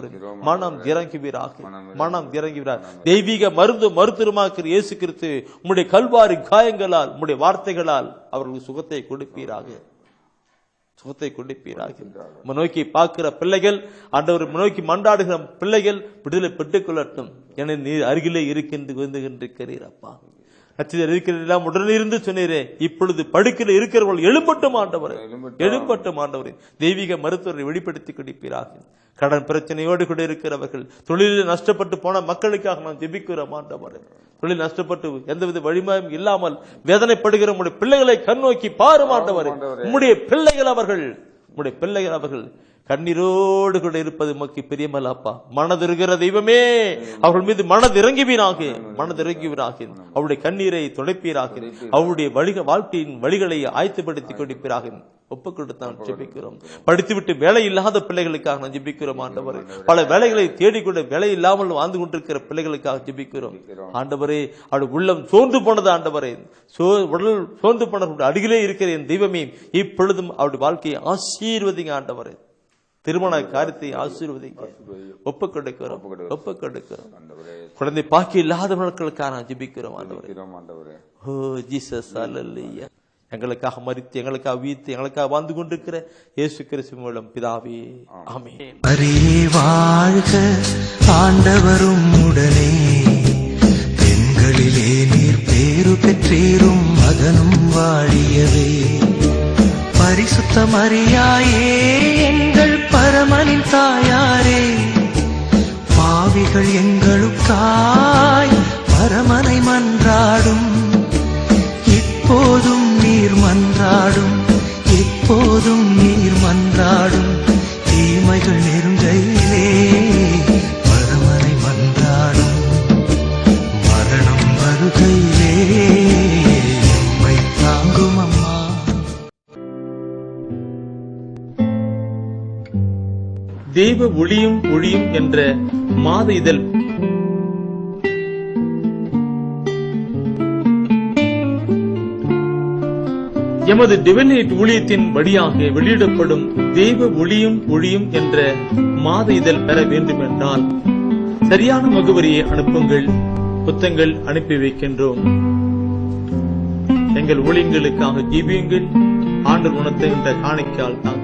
மனம் இறங்குவீராக, மனம் இறங்குவீராக. தெய்வீக மருத்துவமாக்கிற இயேசு கிறிஸ்து உம்முடைய கல்வாரி காயங்களால், உம்முடைய வார்த்தைகளால் அவர்களுக்கு சுகத்தை கொடுப்பீராக, சுகத்தை கொடுப்பீராக. நோக்கி பார்க்கிற பிள்ளைகள், ஆண்டவர் நோக்கி மன்றாடுகிற பிள்ளைகள் விடுதலை பெற்றுக் கொள்ளட்டும். என நீர் அருகிலே இருக்கின்றீர் அப்பா. இருக்கிறதெல்லாம் உடனே இருந்து சொன்னீரே, இப்பொழுது படுக்கையில் இருக்கிறவர்கள் எழும்பட்டும் ஆண்டவரே, எழும்பட்டும் ஆண்டவரே. தெய்வீக மருத்துவரை வெளிப்படுத்தி கொடுப்பீராக. கடன் பிரச்சனையோடு கூட இருக்கிறவர்கள், தொழிலில் நஷ்டப்பட்டு போன மக்களுக்காக நாம் ஜெபிக்கிறோம் ஆண்டவரே. தொழில் நஷ்டப்பட்டு எந்தவித வழிமுறையும் இல்லாமல் வேதனைப்படுகிற உங்களுடைய பிள்ளைகளை கண்ணோக்கி பாரும் ஆண்டவரே. உம்முடைய பிள்ளைகள் அவர்கள், உம்முடைய பிள்ளைகள் அவர்கள் கண்ணீரோடு கூட இருப்பது உமக்கு பிரியமல்லப்பா. மனதிருக்கிற தெய்வமே, அவர்கள் மீது மனதிறங்குவீராக, மனதிறங்குவீராக. அவருடைய கண்ணீரை துடைப்பீராக, அவருடைய வாழ்க்கையின் வழிகளை ஆயத்தப்படுத்திக் கொடுப்பீராக. ஒப்புக் கொடுத்து நாம் ஜெபிக்கிறோம். படித்துவிட்டு வேலை இல்லாத பிள்ளைகளுக்காக நாம் ஜெபிக்கிறோம் ஆண்டவரே. பல வேலைகளை தேடிக்கொண்டு வேலை இல்லாமல் வாழ்ந்து கொண்டிருக்கிற பிள்ளைகளுக்காக ஜெபிக்கிறோம் ஆண்டவரே. அவருடைய உள்ளம் சோர்ந்து போனது ஆண்டவரே. உடல் சோர்ந்து போன அருகிலே இருக்கிற என் தெய்வமே, இப்பொழுதும் அவருடைய வாழ்க்கையை ஆசீர்வதிங்க ஆண்டவரே. திருமண காரியத்தை ஆசீர்வதிங்க. ஒப்புக் கொடுக்கிறோம், ஒப்புக் கொடுக்கிறோம். குழந்தை பாக்கி இல்லாத மக்களுக்காக நான் ஜெபிக்கிறோம் ஆண்டவரே. ஓ ஜீசஸ், அல்லேலூயா. எங்களுக்காக மரித்து, எங்களுக்காக வீழ்த்து, எங்களுக்காக வாழ்ந்து கொண்டிருக்கிற இயேசு கிறிஸ்து மூலம் பிதாவே, ஆமென். அரியே வாழ்க ஆண்டவரும் உடனே, பெண்களிலே நீர் பேரு பெற்றீரும் மகனும் வாழியவே. பரிசுத்த மரியாயே எங்கள் பரமனின் தாயாரே, பாவிகள் எங்களுக்காய் பரமனை மன்றாடும். இப்போதும் நீர் மன்றாடும், எப்போதும் நீர் மன்றாடும். தீமைகள் நெருங்கையிலே பரமனை மன்றாடும். மரணம் வருகையிலே எம்மை தாங்கும் அம்மா. தெய்வ ஒளியும் ஒளியும் என்ற மாத இதழ் எமது டிவைன் ஊழியத்தின் வழியாக வெளியிடப்படும் தெய்வ ஒளியும் ஒளியும் என்ற மாத இதழ் பெற வேண்டும் என்றால் சரியான முகவரியை அனுப்புங்கள். புத்தகங்கள் அனுப்பி வைக்கின்றோம். எங்கள் ஊழியங்களுக்காக ஜெபியுங்கள். ஆண்டவர் உணர்த்துகின்ற காணிக்கையால் தாங்கள்